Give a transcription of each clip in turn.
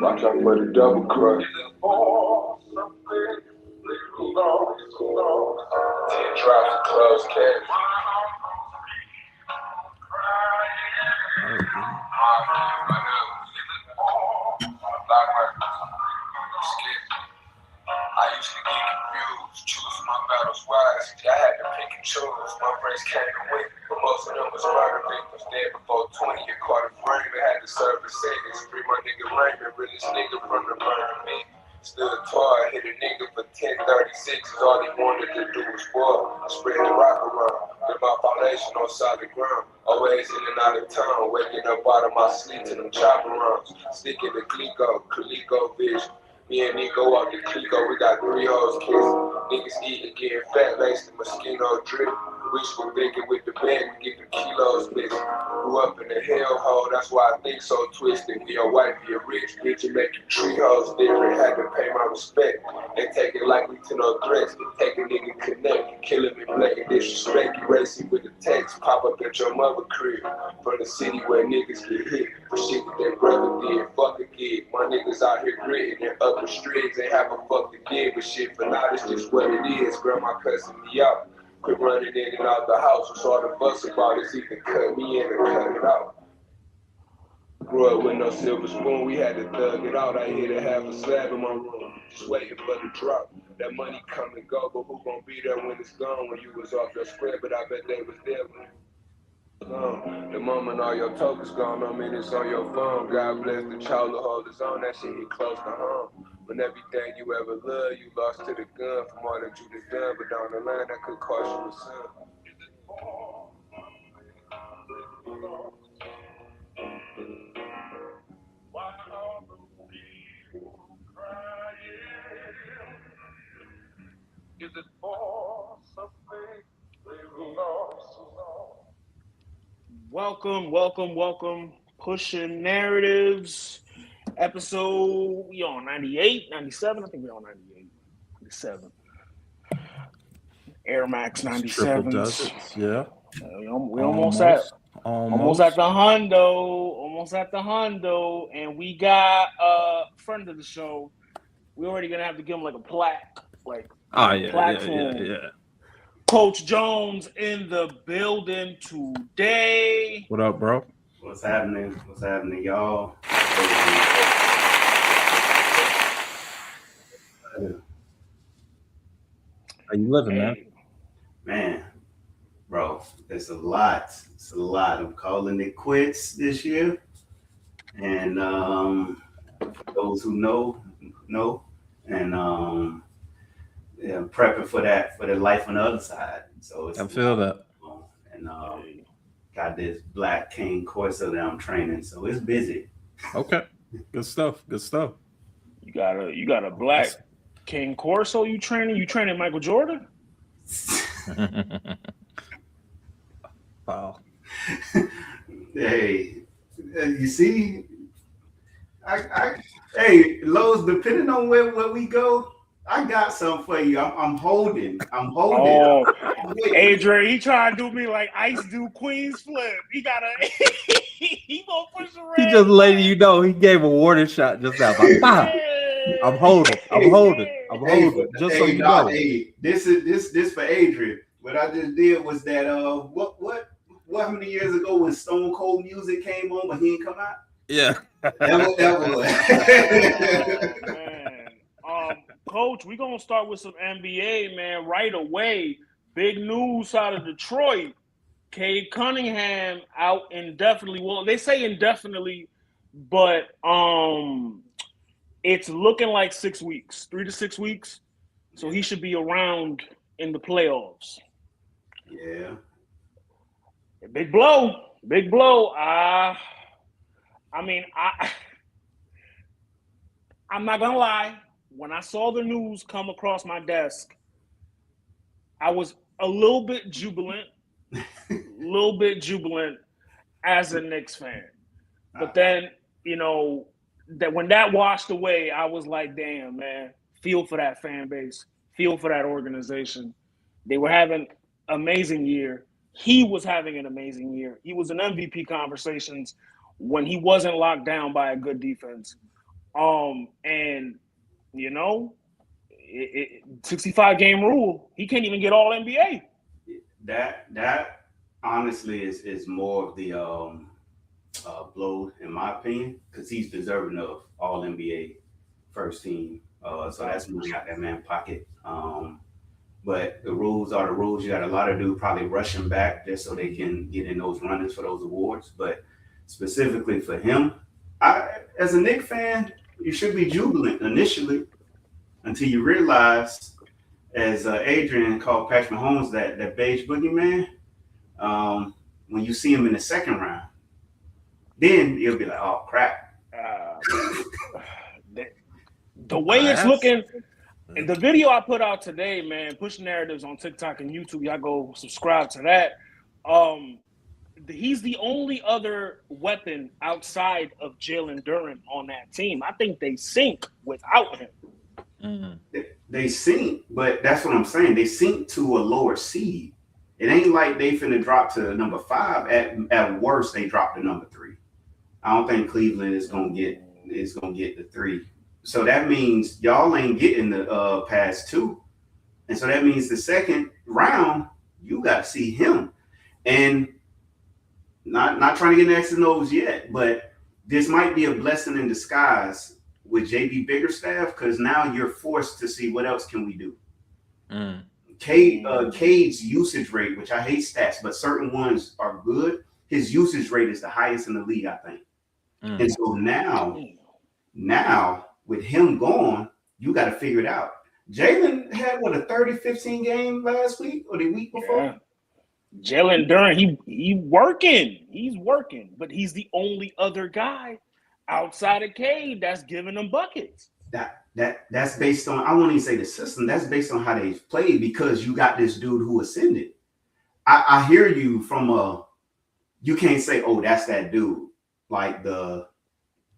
Watch out for the double crush. Ten drops of close cash. I used to get confused, choosing my battles wise. I had to pick and choose. My friends came to win, but most of them was murder victims. Dead before 20, you caught a frame and had to serve a sentence. Free my nigga Raymond, realest nigga from the burner me. Stood tall, hit a nigga for 1036. All he wanted to do was war. I spread the rock around. Built my foundation on solid ground. Always in and out of town, waking up out of my sleep to them chopper runs. Sticking to Coleco vision. Me and Nico off the Clico, we got 3 hoes kissing. Niggas eating, getting fat, laced the mosquito drip. Wishful thinking with the bag, we get the kilos missing. Grew up in the hellhole, that's why I think so twisted. We a white, be a rich bitch, and make you treat hoes different. Had to pay my respect, and take it likely to no threats. Take a nigga connect, kill him in blatant disrespect. You racing with the text, pop up at your mother crib. From the city where niggas get hit for shit that their brother did, fuck a kid. My niggas out here gritting and up the streets, they have a fuck to give, but shit for now, it's just what it is. Grandma cussing me out. Quit running in and out the house, what's all the fuss about? It's either cut me in or cut it out. Grew up with no silver spoon, we had to thug it out. I hit a half a slab in my room, just waiting for the drop. That money come and go, but who gon' be there when it's gone? When you was off your square, but I bet they was there when you was gone. The moment all your tokens gone, no minutes on your phone. God bless the child who hold his own, that shit hit close to home. When everything you ever loved, you lost to the gun from all that you done, but down the line that could cost you a son. Is it for something we've lost so long? Welcome. Pushing Narratives. Episode, we on 98, 97? I think we on 98, 97. Air Max 97s. Yeah. We almost at the hundo, and we got a friend of the show. We already gonna have to give him like a plaque, platform. Yeah. Coach Jones in the building today. What up, bro? What's happening, y'all? How you living, man? Man, bro, it's a lot. I'm calling it quits this year. And for those who know. And prepping for the life on the other side. So I feel that. And got this black King Corso that I'm training, so it's busy. Okay, good stuff. You got a black King Corso you training? You training Michael Jordan? Wow. Hey, you see, hey, Lowe's, depending on where we go, I got something for you. I'm holding. Oh, Adrian, he trying to do me like Ice do Queen's Flip. He gonna push the red. He just letting you know he gave a warning shot just now. I'm holding. Just so you know. Hey, this for Adrian. What I just did was that what how many years ago when Stone Cold music came on but he didn't come out? Yeah. That was. Man. Coach, we're gonna start with some NBA, man, right away. Big news out of Detroit. Cade Cunningham out indefinitely. Well, they say indefinitely, but it's looking like 6 weeks, 3 to 6 weeks. So he should be around in the playoffs. Yeah. Big blow. I'm not gonna lie. When I saw the news come across my desk, I was a little bit jubilant as a Knicks fan. But then, that when that washed away, I was like, damn, man, feel for that fan base, feel for that organization. They were having an amazing year. he was having an amazing year. He was in MVP conversations when he wasn't locked down by a good defense. And you know, 65 game rule, he can't even get all NBA. That honestly is more of the blow in my opinion, because he's deserving of all NBA first team. So that's money out that man's pocket. But the rules are the rules. You got a lot of dudes probably rushing back just so they can get in those runnings for those awards. But specifically for him, as a Knicks fan, you should be jubilant initially until you realize, as Adrian called Patrick Mahomes that beige boogeyman, when you see him in the second round, then you'll be like, oh, crap. The way it's looking, and the video I put out today, man, Push Narratives on TikTok and YouTube, y'all go subscribe to that. He's the only other weapon outside of Jalen Duren on that team. I think they sink without him. Mm-hmm. They sink, but that's what I'm saying. They sink to a lower seed. It ain't like they finna drop to number 5. At worst, they drop to number 3. I don't think Cleveland is gonna get the 3. So that means y'all ain't getting the past 2. And so that means the second round, you got to see him. And not trying to get an X and O's yet, but this might be a blessing in disguise with JB Biggerstaff, because now you're forced to see what else can we do. Cade's usage rate, which I hate stats, but certain ones are good. His usage rate is the highest in the league, I think. And so now with him gone, you got to figure it out. Jalen had a 30-15 game last week or the week before? Yeah. Jalen Duren, he's working, but he's the only other guy outside of Cade that's giving them buckets. That's based on, I won't even say the system, that's based on how they've played, because you got this dude who ascended. I hear you from you can't say, oh, that's that dude, like the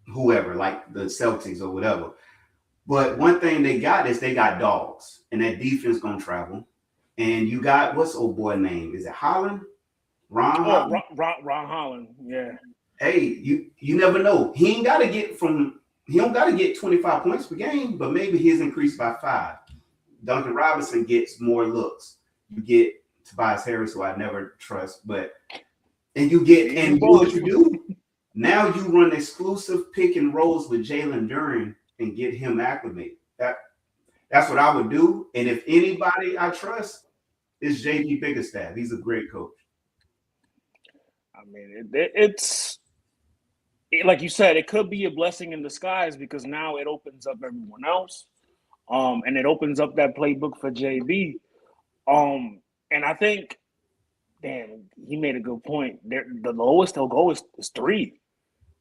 whoever, like the Celtics or whatever. But one thing they got is they got dogs, and that defense gonna travel. And you got, what's old boy name? Is it Holland? Ron Holland? Ron Holland, yeah. Hey, you never know. He don't gotta get 25 points per game, but maybe he's increased by 5. Duncan Robinson gets more looks. You get Tobias Harris, who I never trust, and what you do? Now you run exclusive pick and rolls with Jalen Duren and get him acclimated. That's what I would do. And if anybody I trust, it's JB Biggerstaff. He's a great coach. I mean, it's like you said, it could be a blessing in disguise, because now it opens up everyone else, and it opens up that playbook for JB. And I think, damn, he made a good point. The lowest they'll go is 3.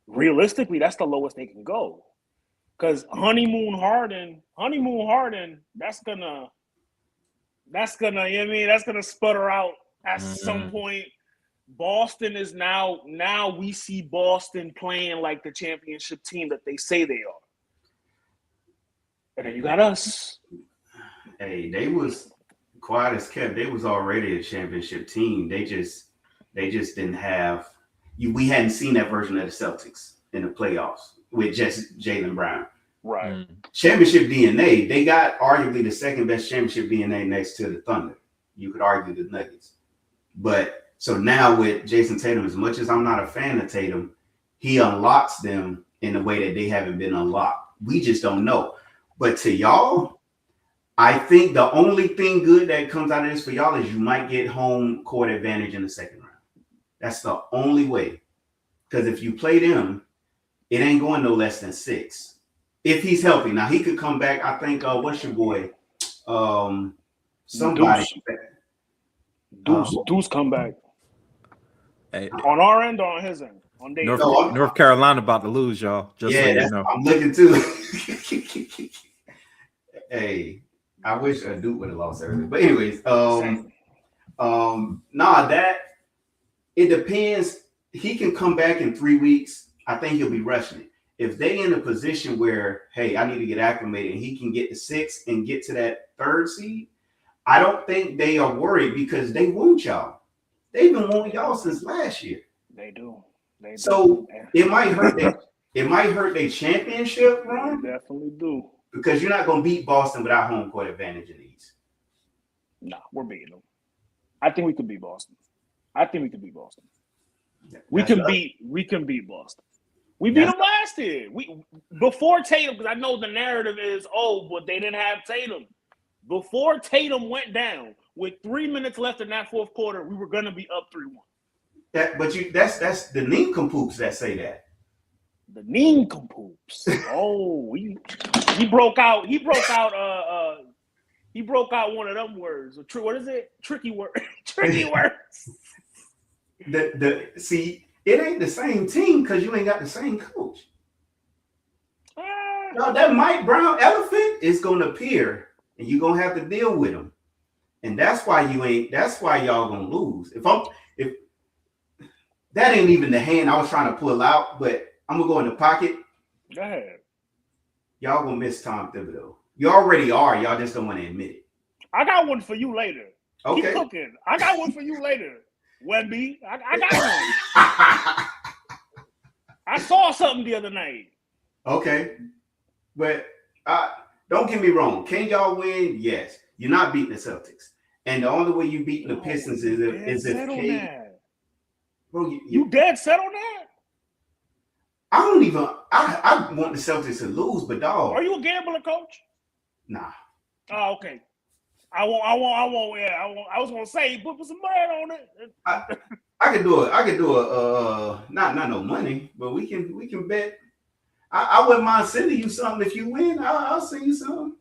Realistically, that's the lowest they can go. Because honeymoon Harden, that's gonna, you know what I mean? That's gonna sputter out at some point. Boston is now we see Boston playing like the championship team that they say they are. And then you got us. Hey, they was quiet as kept. They was already a championship team. They just didn't have we hadn't seen that version of the Celtics in the playoffs with just Jaylen Brown. Right. Championship DNA, they got arguably the second best championship DNA next to the Thunder. You could argue the Nuggets. But so now with Jason Tatum, as much as I'm not a fan of Tatum, he unlocks them in a way that they haven't been unlocked. We just don't know. But to y'all, I think the only thing good that comes out of this for y'all is you might get home court advantage in the second round. That's the only way. Because if you play them, it ain't going no less than 6. If he's healthy. Now, he could come back. I think, what's your boy? Somebody. Deuce come back. Hey. On our end or on his end? On North Carolina about to lose, y'all. Just so you know. I'm looking too. Hey, I wish Duke would have lost earlier. But anyways, that it depends. He can come back in 3 weeks. I think he'll be rushing it. If they in a position where, hey, I need to get acclimated, and he can get to 6 and get to that 3rd seed, I don't think they are worried, because they want y'all. They've been wanting y'all since last year. They do. So it might hurt their championship run. They definitely do. Because you're not going to beat Boston without home court advantage in these. No, we're beating them. I think we could beat Boston. We can beat Boston. We beat them last year. Before Tatum, because I know the narrative is, but they didn't have Tatum. Before Tatum went down, with 3 minutes left in that fourth quarter, we were gonna be up 3-1. That's the nincompoops that say that. The nincompoops. He broke out. He broke out one of them words. What is it? Tricky word. Tricky words. See, it ain't the same team because you ain't got the same coach. No, that Mike Brown elephant is gonna appear, and you're gonna have to deal with him. And that's why y'all gonna lose. If that ain't even the hand I was trying to pull out, but I'm gonna go in the pocket. Go ahead. Y'all gonna miss Tom Thibodeau. You already are. Y'all just don't want to admit it. I got one for you later. Okay. Keep cooking. I got one for you later. Wemby. I got one. I saw something the other night. Okay. But don't get me wrong. Can y'all win? Yes. You're not beating the Celtics. And the only way you beat the Pistons is if K. Bro, you dead set on that? I want the Celtics to lose, but dog. Are you a gambler, coach? Nah. Oh, okay. I won't. Yeah, I was gonna say put some money on it. I could do a not no money, but we can bet. I wouldn't mind sending you something if you win. I'll send you something.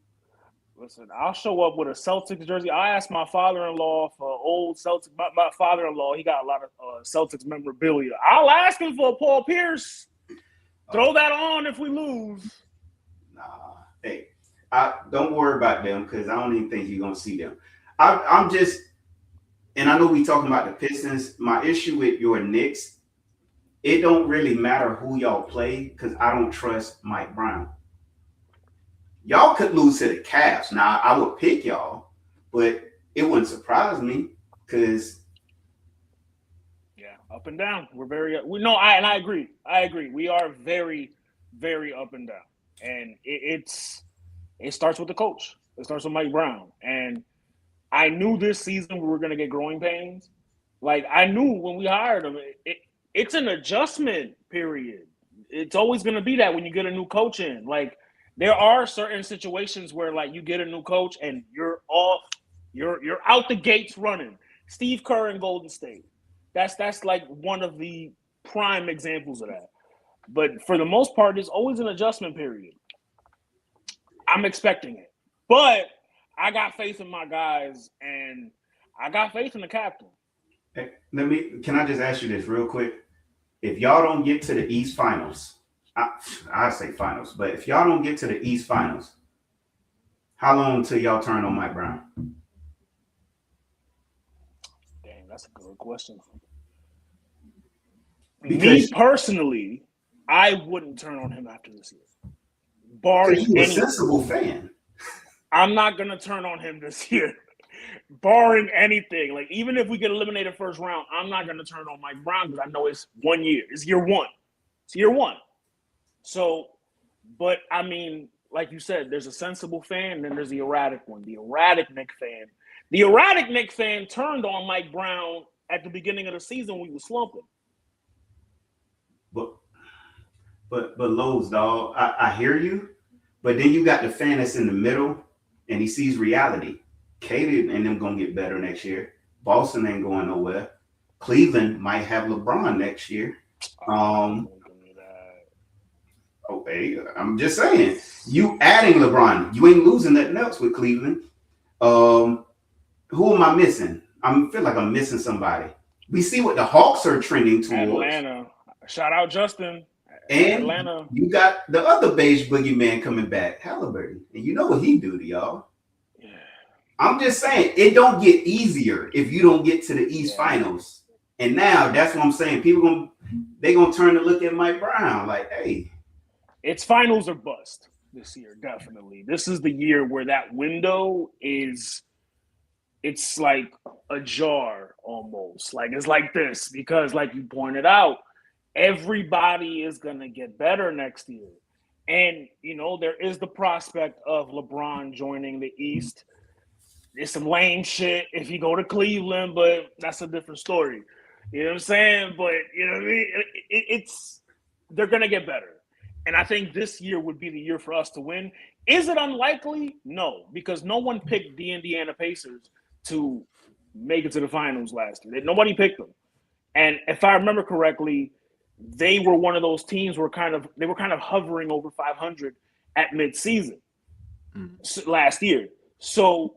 Listen, I'll show up with a Celtics jersey. I asked my father-in-law for old Celtics. My father-in-law, he got a lot of Celtics memorabilia. I'll ask him for a Paul Pierce. Throw that on if we lose. Nah, hey, don't worry about them because I don't even think you're gonna see them. I'm just, and I know we talking about the Pistons. My issue with your Knicks, it don't really matter who y'all play because I don't trust Mike Brown. Y'all could lose to the Cavs. Now I would pick y'all, but it wouldn't surprise me because. Up and down. I agree. We are very, very up and down. And it starts with the coach. It starts with Mike Brown. And I knew this season we were going to get growing pains. Like, I knew when we hired him, it's an adjustment period. It's always going to be that when you get a new coach in. Like, there are certain situations where, like, you get a new coach and you're off. You're out the gates running. Steve Kerr in Golden State. That's like one of the prime examples of that. But for the most part, there's always an adjustment period. I'm expecting it. But I got faith in my guys, and I got faith in the captain. Hey, can I just ask you this real quick? If y'all don't get to the East Finals, I say finals, but if y'all don't get to the East Finals, how long until y'all turn on Mike Brown? That's a good question. Me personally, I wouldn't turn on him after this year. Barring you're a sensible fan. I'm not gonna turn on him this year. Barring anything. Like, even if we get eliminated first round, I'm not gonna turn on Mike Brown because I know it's 1 year. It's year one. So, but I mean, like you said, there's a sensible fan, and then there's the erratic one, the erratic Knick fan. The erratic Knick fan turned on Mike Brown at the beginning of the season when we were slumping. But Lowe's, dog, I hear you, but then you got the fan that's in the middle, and he sees reality. Katie and them gonna get better next year. Boston ain't going nowhere. Cleveland might have LeBron next year. Okay, I'm just saying, you adding LeBron, you ain't losing nothing else with Cleveland. Who am I missing? I feel like I'm missing somebody. We see what the Hawks are trending towards. Atlanta. Shout out Justin. And Atlanta. You got the other beige boogeyman coming back, Halliburton. And you know what he do to y'all. Yeah. I'm just saying, it don't get easier if you don't get to the East Finals. And now that's what I'm saying. People they gonna turn to look at Mike Brown like, hey. It's finals or bust this year, definitely. This is the year where that window is it's like a jar almost. Like it's like this because, like you pointed out, everybody is gonna get better next year. And there is the prospect of LeBron joining the East. It's some lame shit if you go to Cleveland, but that's a different story. You know what I'm saying? But you know what I mean? They're gonna get better. And I think this year would be the year for us to win. Is it unlikely? No, because no one picked the Indiana Pacers to make it to the finals last year. Nobody picked them. And if I remember correctly, they were one of those teams were kind of hovering over 500 at midseason last year. So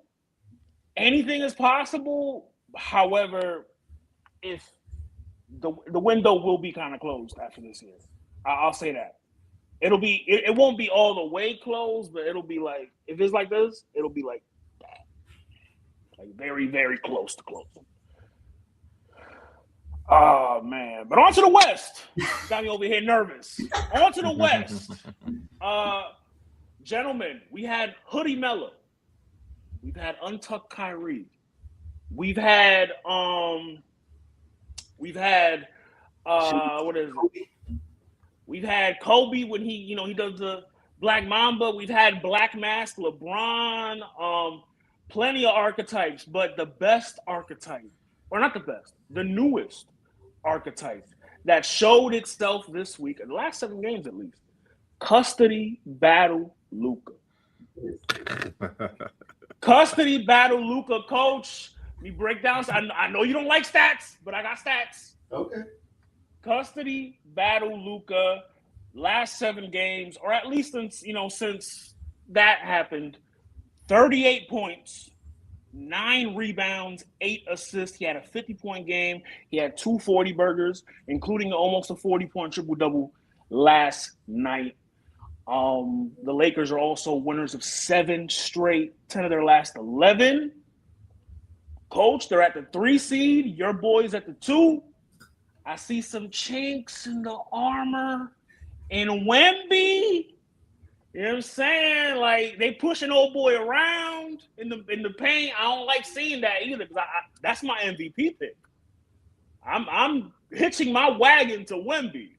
anything is possible. However, if the window will be kind of closed after this year, I'll say that. It won't be all the way closed, but it'll be like, if it's like this, it'll be like that. Like very, very close to closing. Oh man. But on to the West. Got me over here nervous. On to the West. Gentlemen, we had Hoodie Melo. We've had Untucked Kyrie. We've had what is it? We've had Kobe when he does the Black Mamba. We've had Black Mask LeBron. Plenty of archetypes, but the best archetype, or not the best, the newest archetype that showed itself this week, in the last 7 games at least, custody battle Luka. Custody battle Luka, coach. We break down. I know you don't like stats, but I got stats. Okay. Custody battle Luka, last 7 games, or at least since that happened, 38 points, 9 rebounds, 8 assists. He had a 50-point game. He had 2 40 burgers, including almost a 40-point triple-double last night. The Lakers are also winners of 7 straight, 10 of their last 11. Coach, they're at the 3 seed. Your boys at the 2. I see some chinks in the armor. In Wemby, you know what I'm saying? Like, they pushing old boy around in the paint. I don't like seeing that either because that's my MVP pick. I'm hitching my wagon to Wemby.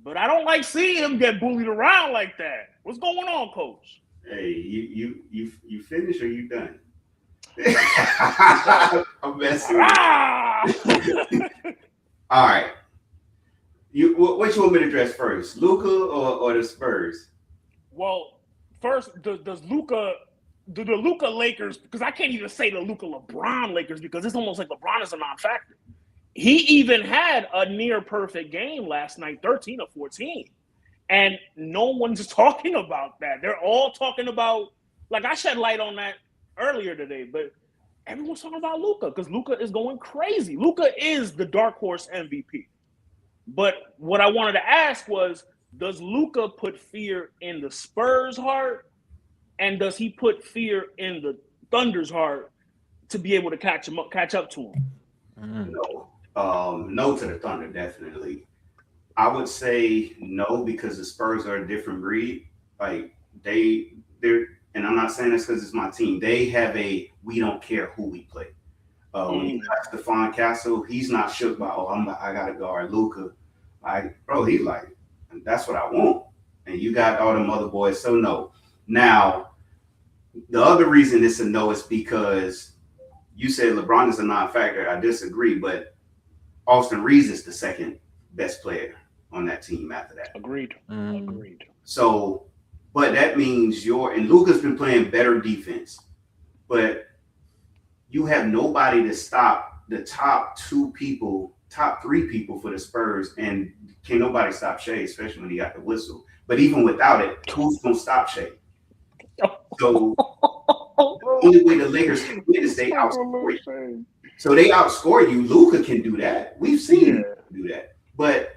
But I don't like seeing him get bullied around like that. What's going on, Coach? Hey, you finished or you done? I'm messing with you. All right. What you want me to address first, Luka or the Spurs? Well, first, does Luka, do the Luka Lakers? Because I can't even say the Luka LeBron Lakers because it's almost like LeBron is a non-factor. He even had a near perfect game last night, 13 of 14, and no one's talking about that. They're all talking about, like, I shed light on that earlier today, but everyone's talking about Luka because Luka is going crazy. Luka is the dark horse MVP. But what I wanted to ask was, does Luka put fear in the Spurs' heart, and does he put fear in the Thunder's heart to be able to catch up to him? No. No to the Thunder, definitely. I would say no because the Spurs are a different breed. Like they're, and I'm not saying this because it's my team. They have we don't care who we play. When you got Stephon Castle, he's not shook by I gotta guard Luka. Like, bro, he's like, that's what I want. And you got all them other boys, so no. Now, the other reason it's a no is because you said LeBron is a non-factor. I disagree, but Austin Reeves is the second best player on that team after that. Agreed. Agreed. So, but that means and Luka's been playing better defense, but you have nobody to stop the top 3 people for the Spurs, and can nobody stop Shea, especially when he got the whistle. But even without it, who's gonna stop Shea? So the only way the Lakers can win is they outscore you. So they outscore you. Luka can do that. We've seen him do that. But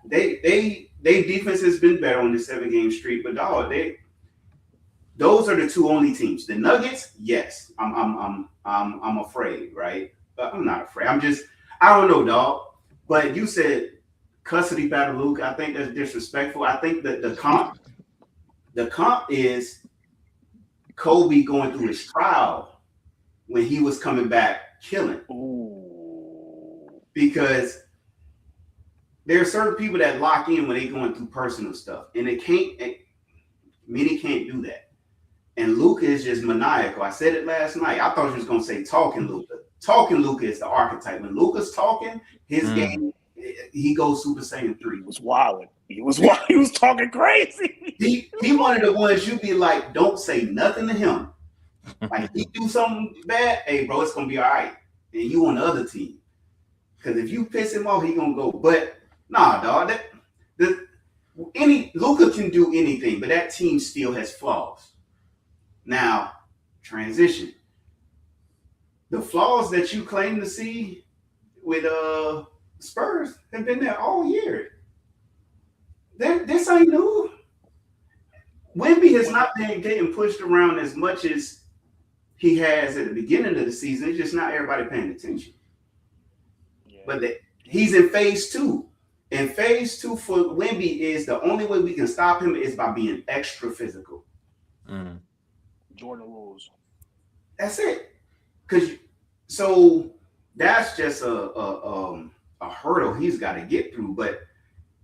they defense has been better on the 7-game streak. But dog, those are the 2 only teams. The Nuggets, yes, I'm afraid, right? But I'm not afraid. I don't know, dog. But you said custody battle Luka. I think that's disrespectful. I think that the comp is Kobe going through his trial when he was coming back killing. Ooh. Because there are certain people that lock in when they're going through personal stuff, and many can't do that. And Luka is just maniacal. I said it last night. I thought you was gonna say talking Luka. Talking Luka is the archetype. When Luka's talking, his game, he goes Super Saiyan 3. He was wild. He was wild. He was talking crazy. He one of the ones you be like, don't say nothing to him. Like he do something bad, hey bro, it's gonna be all right. And you on the other team. Because if you piss him off, he gonna go. But nah, dog. Luka can do anything, but that team still has flaws. Now, transition. The flaws that you claim to see with Spurs have been there all year. This ain't new. Wemby has not been getting pushed around as much as he has at the beginning of the season. It's just not everybody paying attention. Yeah. But he's in phase 2. And phase 2 for Wemby is the only way we can stop him is by being extra physical. Jordan rules. That's it. So that's just a hurdle he's got to get through. But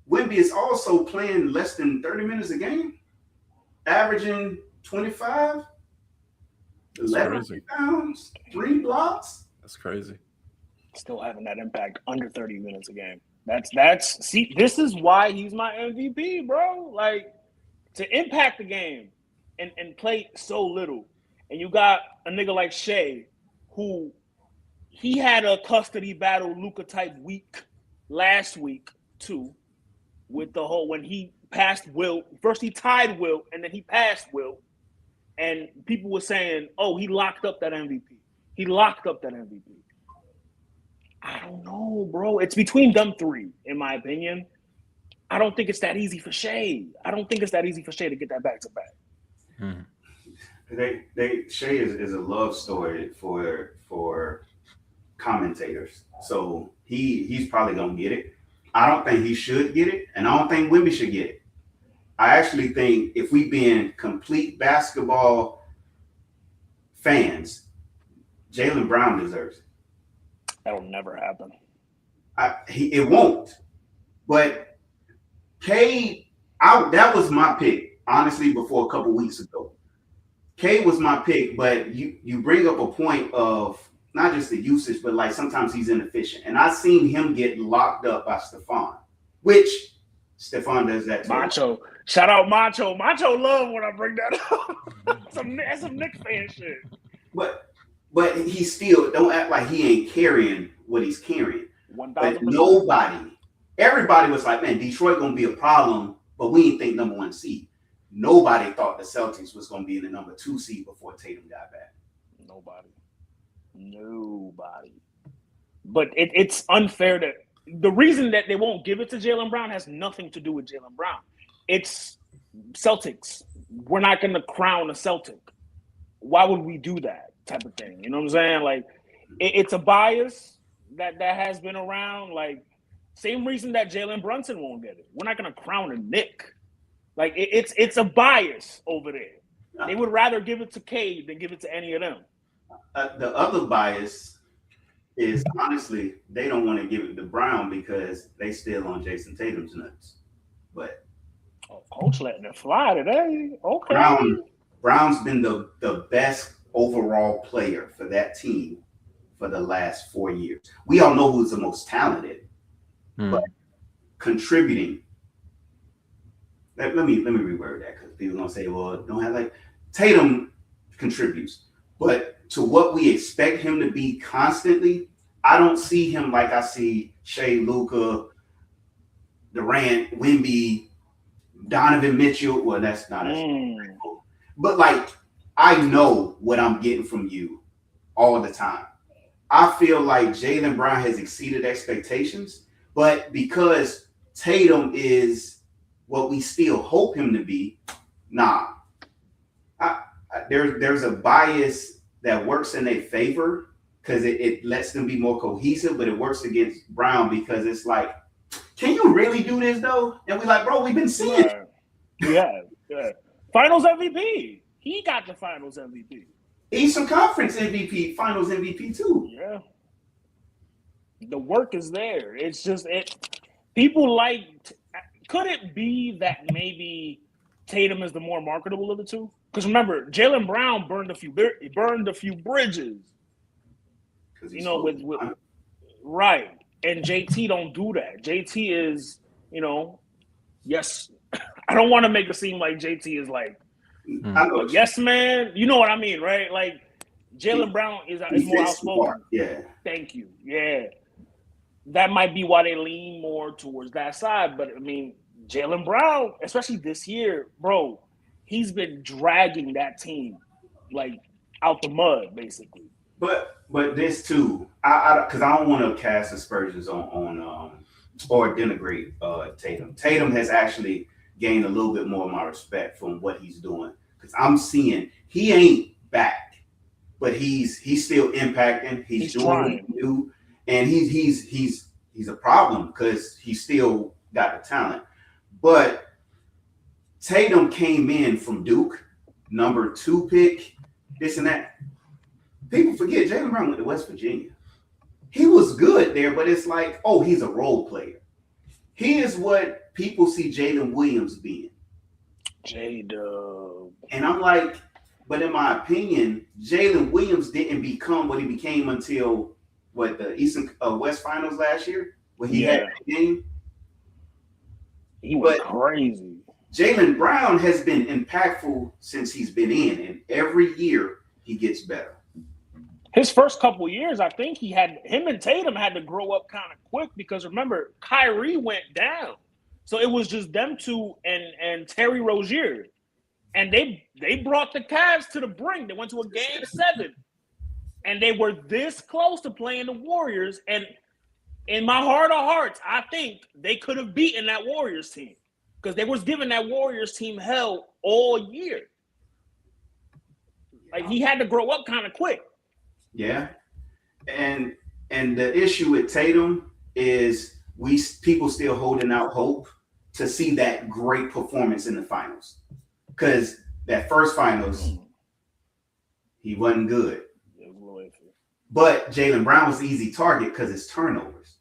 Wemby is also playing less than 30 minutes a game, averaging 25, 11 rebounds, 3 blocks. That's crazy. Still having that impact under 30 minutes a game. See, this is why he's my MVP, bro. Like, to impact the game and play so little. And you got a nigga like Shea, who he had a custody battle Luka type week last week too, with the whole when he passed Wilt. First he tied Wilt, and then he passed Wilt. And people were saying, oh, he locked up that MVP. He locked up that MVP. I don't know, bro. It's between them three, in my opinion. I don't think it's that easy for Shea. I don't think it's that easy for Shea to get that back to back. Shea is a love story for commentators. So he's probably gonna get it. I don't think he should get it, and I don't think Wemby should get it. I actually think if we being complete basketball fans, Jaylen Brown deserves it. That'll never happen. It won't. But Cade, that was my pick, honestly, before a couple weeks ago. Cade was my pick, but you bring up a point of not just the usage, but like sometimes he's inefficient. And I've seen him get locked up by Stephon, which Stephon does that too. Macho. Shout out Macho. Macho love when I bring that up. That's some Knicks fan shit. But he still don't act like he ain't carrying what he's carrying. 1,000%. But everybody was like, man, Detroit gonna be a problem, but we didn't think number 1 seed. Nobody thought the Celtics was gonna be in the number 2 seed before Tatum got back. Nobody. But it's unfair that the reason that they won't give it to Jaylen Brown has nothing to do with Jaylen Brown. It's Celtics. We're not gonna crown a Celtic. Why would we do that type of thing? You know what I'm saying? Like, it's a bias that has been around. Like, same reason that Jalen Brunson won't get it. We're not gonna crown a Nick. Like, it's a bias over there. They would rather give it to Cade than give it to any of them. The other bias is, honestly, they don't want to give it to Brown because they still on Jason Tatum's nuts. But coach letting it fly today. Okay. Brown's been the best overall player for that team for the last 4 years. We all know who's the most talented, but contributing. Let me reword that because people are gonna say, well, don't have like Tatum contributes, but to what we expect him to be constantly, I don't see him like I see Shea, Luka, Durant, Wemby, Donovan Mitchell. Well, that's not as but like I know what I'm getting from you all the time. I feel like Jaylen Brown has exceeded expectations, but because Tatum is what we still hope him to be, there's a bias that works in their favor because it lets them be more cohesive, but it works against Brown because it's like, can you really do this though? And we're like, bro, we've been seeing it. Yeah. Finals MVP. He got the Finals MVP. Eastern Conference MVP, Finals MVP too. Yeah. The work is there. It's just people like. Could it be that maybe Tatum is the more marketable of the two? Because remember, Jaylen Brown burned a few bridges. You know, with right, and JT don't do that. JT is, yes. I don't want to make it seem like JT is like yes man. You know what I mean, right? Like Jaylen Brown is more outspoken. Yeah. Thank you. Yeah. That might be why they lean more towards that side. But I mean, Jaylen Brown, especially this year, bro, he's been dragging that team like out the mud, basically. But this too, because I don't want to cast aspersions on or denigrate Tatum. Tatum has actually gained a little bit more of my respect from what he's doing, because I'm seeing he ain't back, but he's still impacting. He's doing trying. what he can do, and he's a problem because he's still got the talent. But Tatum came in from Duke, number 2 pick, this and that. People forget Jaylen Brown went to West Virginia. He was good there, but it's like, oh, he's a role player. He is what people see Jalen Williams being. J-Dub. And I'm like, but in my opinion, Jalen Williams didn't become what he became until the Eastern West Finals last year when he had that game. He was crazy. Jaylen Brown has been impactful since he's been in, and every year he gets better. His first couple of years, I think him and Tatum had to grow up kind of quick, because remember, Kyrie went down. So it was just them two and Terry Rozier. And they brought the Cavs to the brink. They went to a game 7. And they were this close to playing the Warriors. And in my heart of hearts, I think they could have beaten that Warriors team, because they was giving that Warriors team hell all year. Like, he had to grow up kind of quick. Yeah. And the issue with Tatum is people still holding out hope to see that great performance in the finals. Because that first finals, he wasn't good. But Jaylen Brown was the easy target because it's turnovers.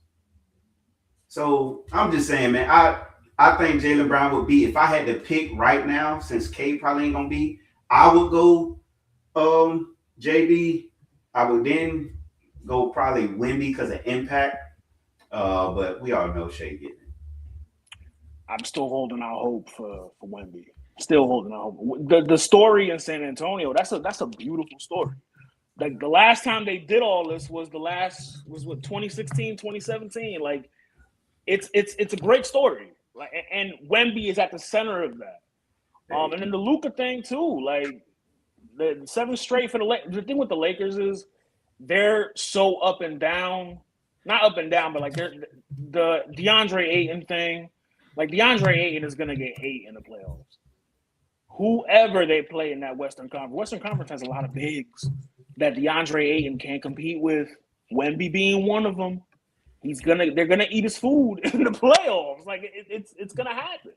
So I'm just saying, man, I think Jaylen Brown would be, if I had to pick right now, since K probably ain't gonna be, I would go JB. I would then go probably Wemby because of impact. But we all know Shea getting it. I'm still holding out hope for Wemby. Still holding out hope. The story in San Antonio, that's a beautiful story. Like, the last time they did all this was 2016, 2017. Like, it's a great story. Like, and Wemby is at the center of that. And then the Luka thing too. Like, the 7 straight for the thing with the Lakers is they're so up and down. Not up and down, but like they're the DeAndre Ayton thing. Like, DeAndre Ayton is gonna get 8 in the playoffs. Whoever they play in that Western Conference has a lot of bigs that DeAndre Ayton can't compete with. Wemby being one of them. They're gonna eat his food in the playoffs. Like, it's gonna happen.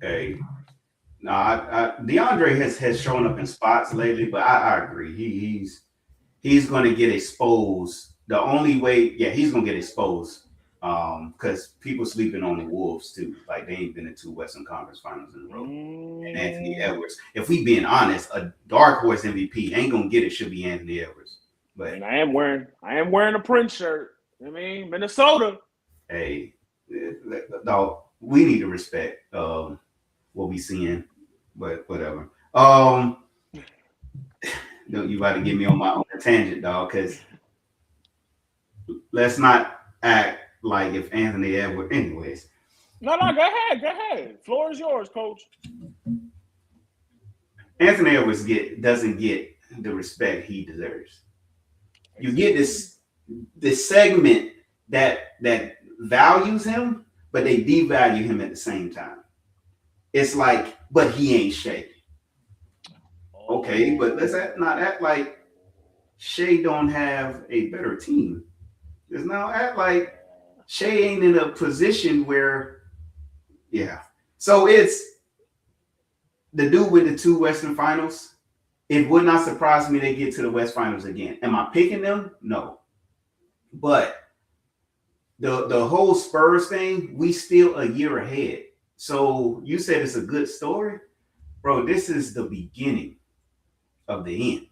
Hey, no, DeAndre has shown up in spots lately, but I agree. He's gonna get exposed. The only way, he's gonna get exposed. Because people sleeping on the Wolves too. Like, they ain't been in 2 Western Conference Finals in a row. And Anthony Edwards, if we being honest, a dark horse MVP ain't gonna get it. Should be Anthony Edwards. But and I am wearing a Prince shirt. I mean, Minnesota. Hey, dog, we need to respect what we seeing. But whatever. You about to get me on my own tangent, dog. Because let's not act like if Anthony Edwards, anyways. No, go ahead. Floor is yours, Coach. Anthony Edwards doesn't get the respect he deserves. You get this segment that values him, but they devalue him at the same time. It's like, but he ain't Shea. Okay, but let's not act like Shea don't have a better team. Let's now act like Shea ain't in a position where, So it's the dude with the 2 Western Finals. it would not surprise me they get to the West Finals again. Am I picking them? No. But the whole Spurs thing, we still a year ahead. So you said it's a good story, bro. This is the beginning of the end.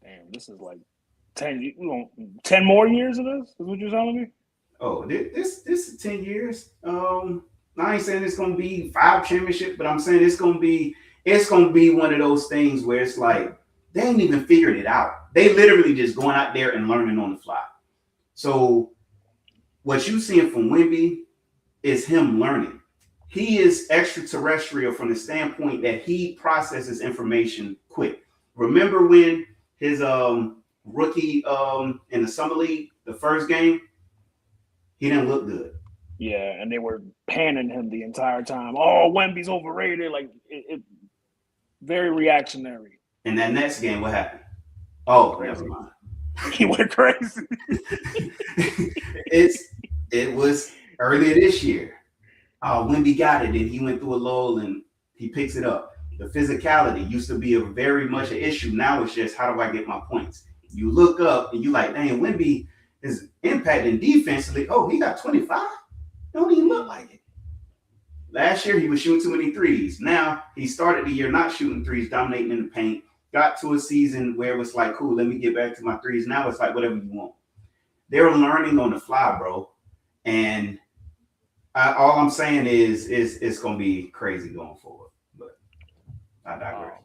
Damn, this is like 10 more years of this? Is what you're telling me? Oh, this is 10 years. I ain't saying it's gonna be 5 championships, but I'm saying it's gonna be one of those things where it's like they ain't even figured it out. They literally just going out there and learning on the fly. So what you seeing from Wemby is him learning. He is extraterrestrial from the standpoint that he processes information quick. Remember when his rookie in the summer league, the first game, he didn't look good. Yeah, and they were panning him the entire time. Oh, Wemby's overrated. Like it very reactionary. And that next game, what happened? Oh, never mind. He went crazy. It was earlier this year. Wemby got it, and he went through a lull, and he picks it up. The physicality used to be a very much an issue. Now it's just, how do I get my points? You look up, and you like, dang, Wemby is impacting defensively. Oh, he got 25? Don't even look like it. Last year, he was shooting too many threes. Now, he started the year not shooting threes, dominating in the paint. Got to a season where it was like, cool, let me get back to my threes. Now it's like, whatever you want. They're learning on the fly, bro. And all I'm saying is it's going to be crazy going forward. But I digress.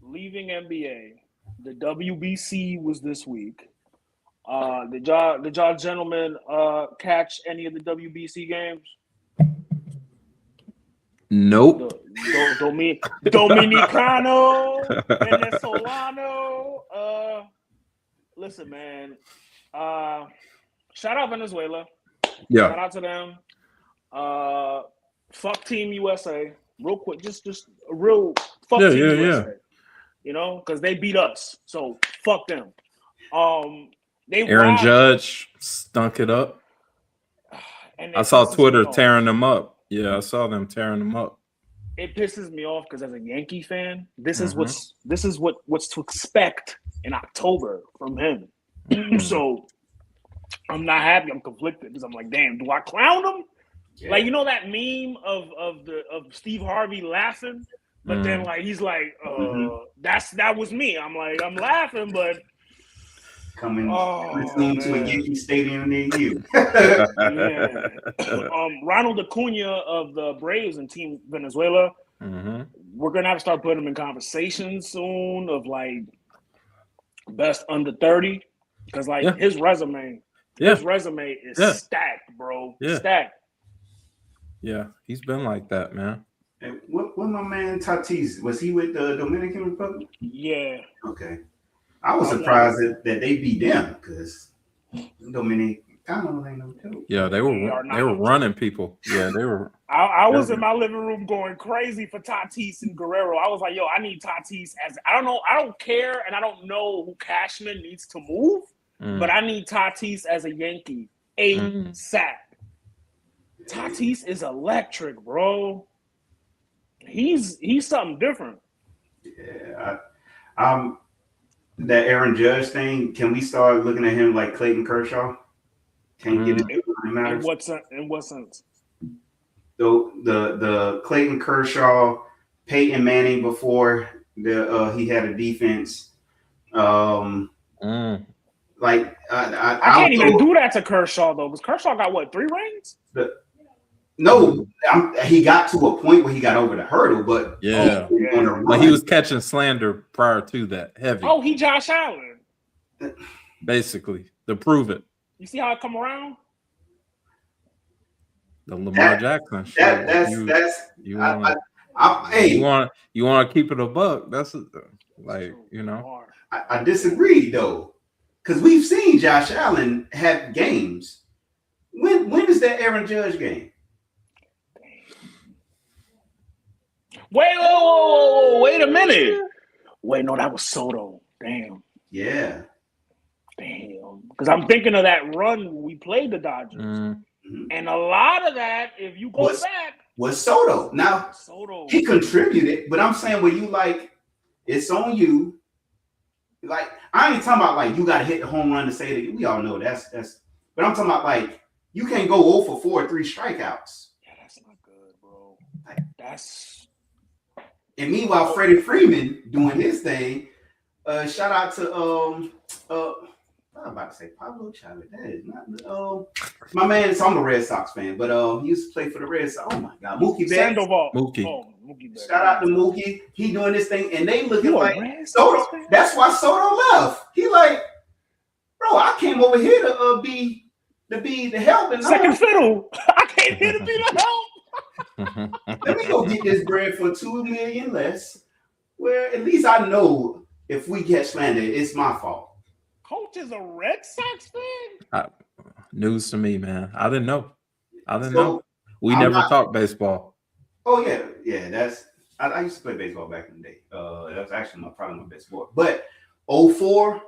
Leaving NBA, the WBC was this week. Did y'all gentlemen catch any of the WBC games? Nope. Dominicano, Venezolano. Listen, man. Shout out Venezuela. Yeah. Shout out to them. Fuck Team USA. Real quick, just a real fuck Team USA. You know, because they beat us. So fuck them. Aaron Judge stunk it up. And I saw Twitter tearing them up. Yeah, I saw them tearing them up. It pisses me off because as a Yankee fan, this is what's to expect in October from him. So I'm not happy. I'm conflicted because I'm like, damn, do I clown him? Yeah. Like, you know that meme of Steve Harvey laughing, but then like he's like, that was me. I'm like, I'm laughing, but coming to a Yankee stadium near you. Yeah. Ronald Acuna of the Braves and Team Venezuela. We're gonna have to start putting him in conversations soon of like best under 30 because like his resume is stacked, bro. Stacked. Yeah, he's been like that, man. Hey, what my man Tatis, was he with the Dominican Republic? Yeah. Okay. I was surprised that they beat them because Dominican kind of ain't no joke. Yeah, they were running people. Yeah, they were. I was in my living room going crazy for Tatis and Guerrero. I was like, yo, I need Tatis as I don't care, and I don't know who Cashman needs to move, but I need Tatis as a Yankee ASAP. Tatis is electric, bro. He's something different. Yeah, that Aaron Judge thing, can we start looking at him like Clayton Kershaw? Can't get it. In what sense? The Clayton Kershaw, Peyton Manning before he had a defense. Like I can't even do that to Kershaw though, because Kershaw got what, 3 rings? No, he got to a point where he got over the hurdle, but but he was catching slander prior to that. Heavy. Oh, he Josh Allen. Basically, to prove it. You see how it come around? The Lamar Jackson. You want to keep it a buck. That's like, you know. I disagree though, because we've seen Josh Allen have games. When is that Aaron Judge game? Wait a minute. Wait, no, that was Soto. Damn. Yeah. Damn. Because I'm thinking of that run when we played the Dodgers. And a lot of that, if you go back, was Soto. Now Soto. he contributed, but I'm saying when you like, it's on you. Like I ain't talking about like you got to hit the home run to say that. We all know that's. But I'm talking about like you can't go 0 for 4 3 strikeouts. Yeah, that's not good, bro. Like, That's. And meanwhile, Freddie Freeman doing his thing. Shout out to I'm about to say Pablo Chavez. That is not my man. So I'm a Red Sox fan, but he used to play for the Red Sox. Oh my God, Mookie Betts. Sandoval. Mookie. Oh, Mookie Betts. Shout out to Mookie. He doing this thing, and they looking You a like Red Soto. Sox fan? That's why Soto left. He like, bro, I came over here to be the help and Second fiddle. I came here to be the help. Let me go get this bread for $2 million less. Where at least I know if we get slandered, it's my fault. Coach is a Red Sox fan? News to me, man. I didn't know. We I'm never not- talked baseball. Oh yeah. That's I used to play baseball back in the day. That was actually probably my best sport. But 04,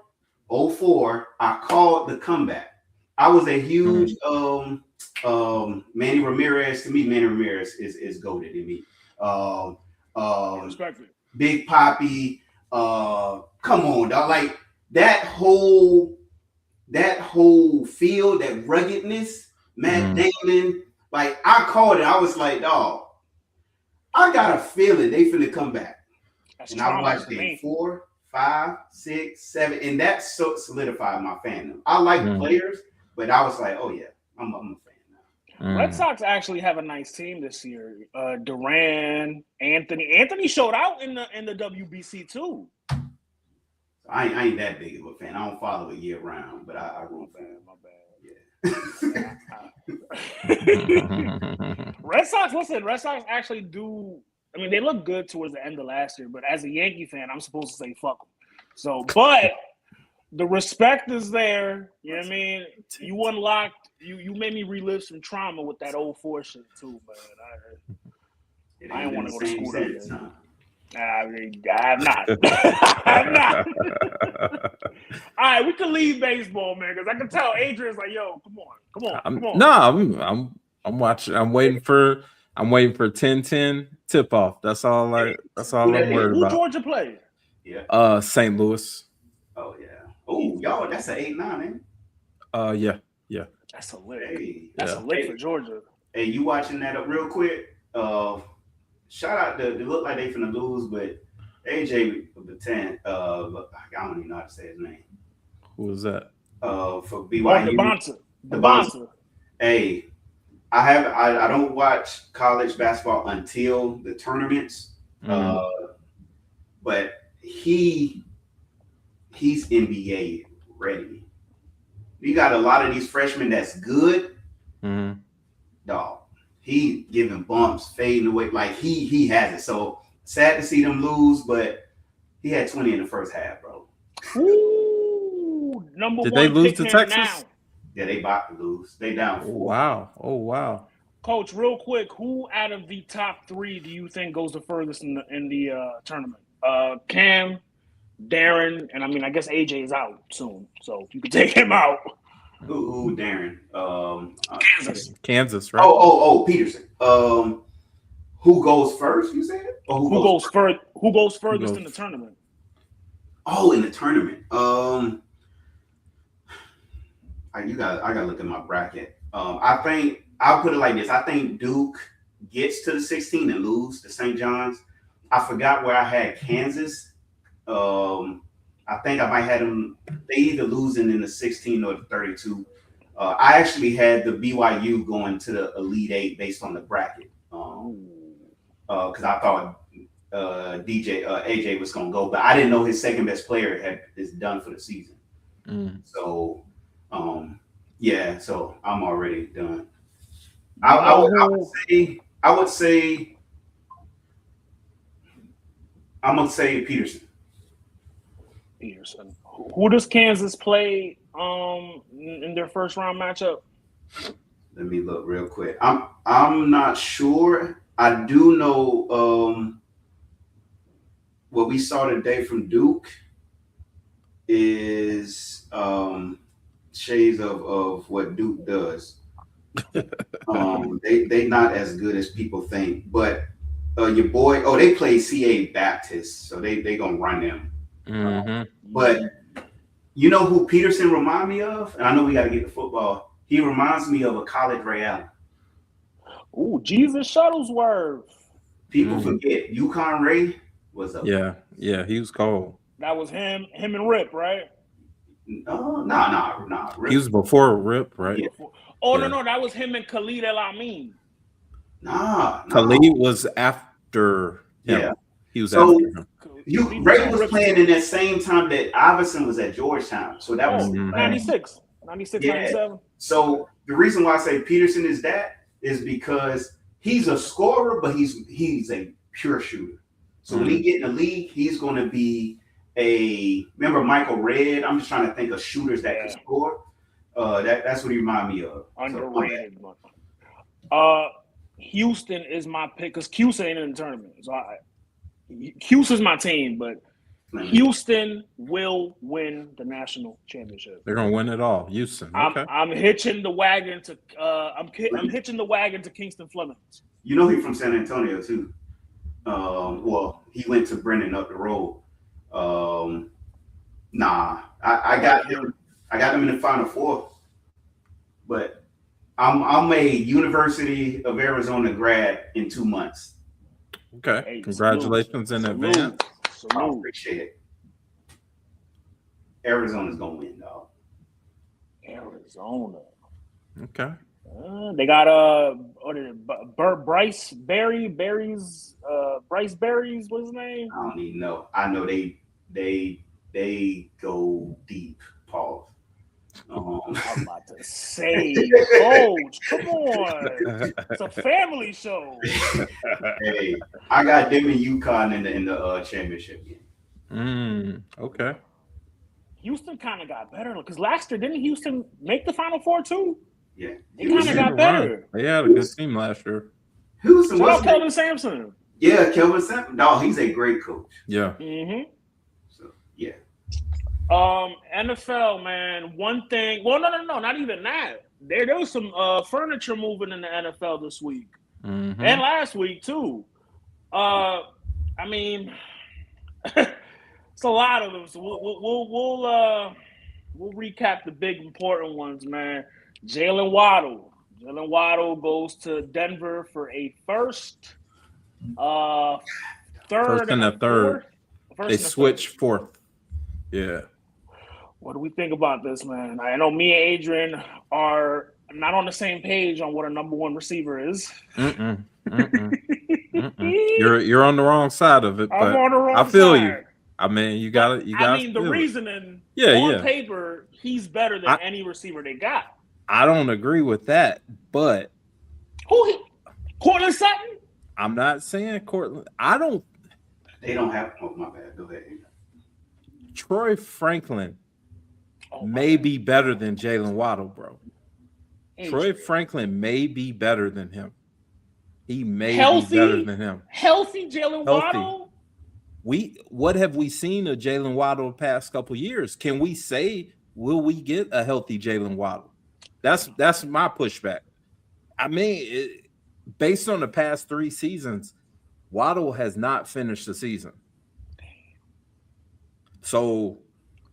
I called the comeback. I was a huge Manny Ramirez. To me, Manny Ramirez is goated in me. Respectfully. Big Papi. Come on, dog. Like that whole field, that ruggedness, Matt Damon. Like I called it. I was like, dog, I got a feeling they finna come back. That's and I watched game game 4, 5, 6, 7, and that solidified my fandom. I like the players, but I was like, oh yeah, I'm a fan now. Red Sox actually have a nice team this year. Duran, Anthony showed out in the WBC too. I ain't that big of a fan. I don't follow it year round, but I root for him. My bad. Yeah. Red Sox actually do. I mean, they look good towards the end of last year, but as a Yankee fan, I'm supposed to say fuck them. So, but the respect is there. You know what I mean? You unlocked. You made me relive some trauma with that 04 shit too, man. I didn't want to go to school that day. I'm not. I'm not. All right, we can leave baseball, man, because I can tell Adrian's like, "Yo, come on." No, I'm watching. I'm waiting for 10-10 tip off. That's all I'm worried Who about. Georgia played? Yeah. St. Louis. Oh yeah. Oh, y'all, that's an 8-9, ain't it? Yeah. That's a lick. Hey, That's a lick for Georgia. Hey, you watching that up real quick? Shout out to they look like they finna lose, but AJ Baton, I don't even know how to say his name. Who was that? For BYU. Devonta. Hey, I don't watch college basketball until the tournaments. But he's NBA ready. We got a lot of these freshmen that's good. Dog. He giving bumps, fading away. Like he has it. So sad to see them lose, but he had 20 in the first half, bro. Ooh, number Did one. they lose pick to him Texas? Now. Yeah, they about to lose. They down 4. Oh wow. Coach, real quick, who out of the top 3 do you think goes the furthest in the tournament? Cam, Darren, and I guess AJ is out soon, so you can take him out. Ooh, Darren. Kansas, right? Oh, Peterson. Who goes first? You said? Or Who goes furthest in the tournament? Oh, in the tournament. I gotta look at my bracket. I think I'll put it like this. I think Duke gets to the 16 and lose to St. John's. I forgot where I had Kansas. I think I might have them. They either losing in the 16 or the 32. I actually had the BYU going to the Elite 8 based on the bracket. Because I thought AJ was going to go, but I didn't know his second best player is done for the season. So, so I'm already done. I would say I'm gonna say Peterson. Who does Kansas play in their first round matchup? Let me look real quick. I'm not sure. I do know what we saw today from Duke is shades of what Duke does. They not as good as people think. But your boy, they play CA Baptist, so they gonna run them. Mm-hmm. But you know who Peterson remind me of? And I know we got to get to football. He reminds me of a college Ray Allen. Ooh, Jesus Shuttlesworth. People forget UConn Ray was up. Yeah, he was cold. That was him and Rip, right? Nah. Rip. He was before Rip, right? Yeah. Oh, no, that was him and Khalid El Amin. Nah. Khalid was after him. Yeah. He was after him. Ray was playing in that same time that Iverson was at Georgetown. So that was 96, yeah. 97. So the reason why I say Peterson is that is because he's a scorer, but he's a pure shooter. So when he get in the league, he's going to be remember Michael Redd? I'm just trying to think of shooters that can score. That's what he remind me of. Underrated. Houston is my pick because Houston ain't in the tournament. So Houston's my team, but Houston will win the national championship. They're gonna win it all. Houston. Okay. I'm hitching the wagon to I'm hitching the wagon to Kingston Flemings. You know he's from San Antonio too. Well, he went to Brennan up the road. I got him. I got him in the Final Four, but I'm a University of Arizona grad in 2 months. Okay, hey, congratulations in advance. I appreciate it. Arizona's gonna win, dog. Arizona. Okay. They got Bryce Berries. Bryce Berries, what's his name? I don't even know. I know they go deep. Pause. I'm about to say, Coach, come on. It's a family show. Hey, I got them in UConn in the championship game. Okay. Houston kind of got better because last year didn't Houston make the Final Four too? Yeah, they kind of got better. They had a good team last year. Houston was Kelvin Sampson. Yeah, Kelvin Sampson. No, he's a great coach. Yeah. Mm-hmm. So yeah. NFL, man. One thing. Well, no, not even that. There was some furniture moving in the NFL this week and last week too. I mean, it's a lot of them. So we'll recap the big important ones, man. Jalen Waddle goes to Denver for a first, third, and a third. They switch fourth. Yeah. What do we think about this, man? I know me and Adrian are not on the same page on what a number one receiver is. You're on the wrong side of it, but I'm on the wrong I feel side. You. I mean, you got it. I mean, the reasoning on paper, he's better than any receiver they got. I don't agree with that, but Cortland Sutton? I'm not saying Cortland. They don't have. Oh my bad. Go ahead. Troy Franklin may be better than Jalen Waddle, bro. Troy Franklin may be better than him. He may be better than him. Healthy Jalen Waddle? What have we seen of Jalen Waddle the past couple years? Can we say, will we get a healthy Jalen Waddle? That's my pushback. I mean, based on the past 3 seasons, Waddle has not finished the season. So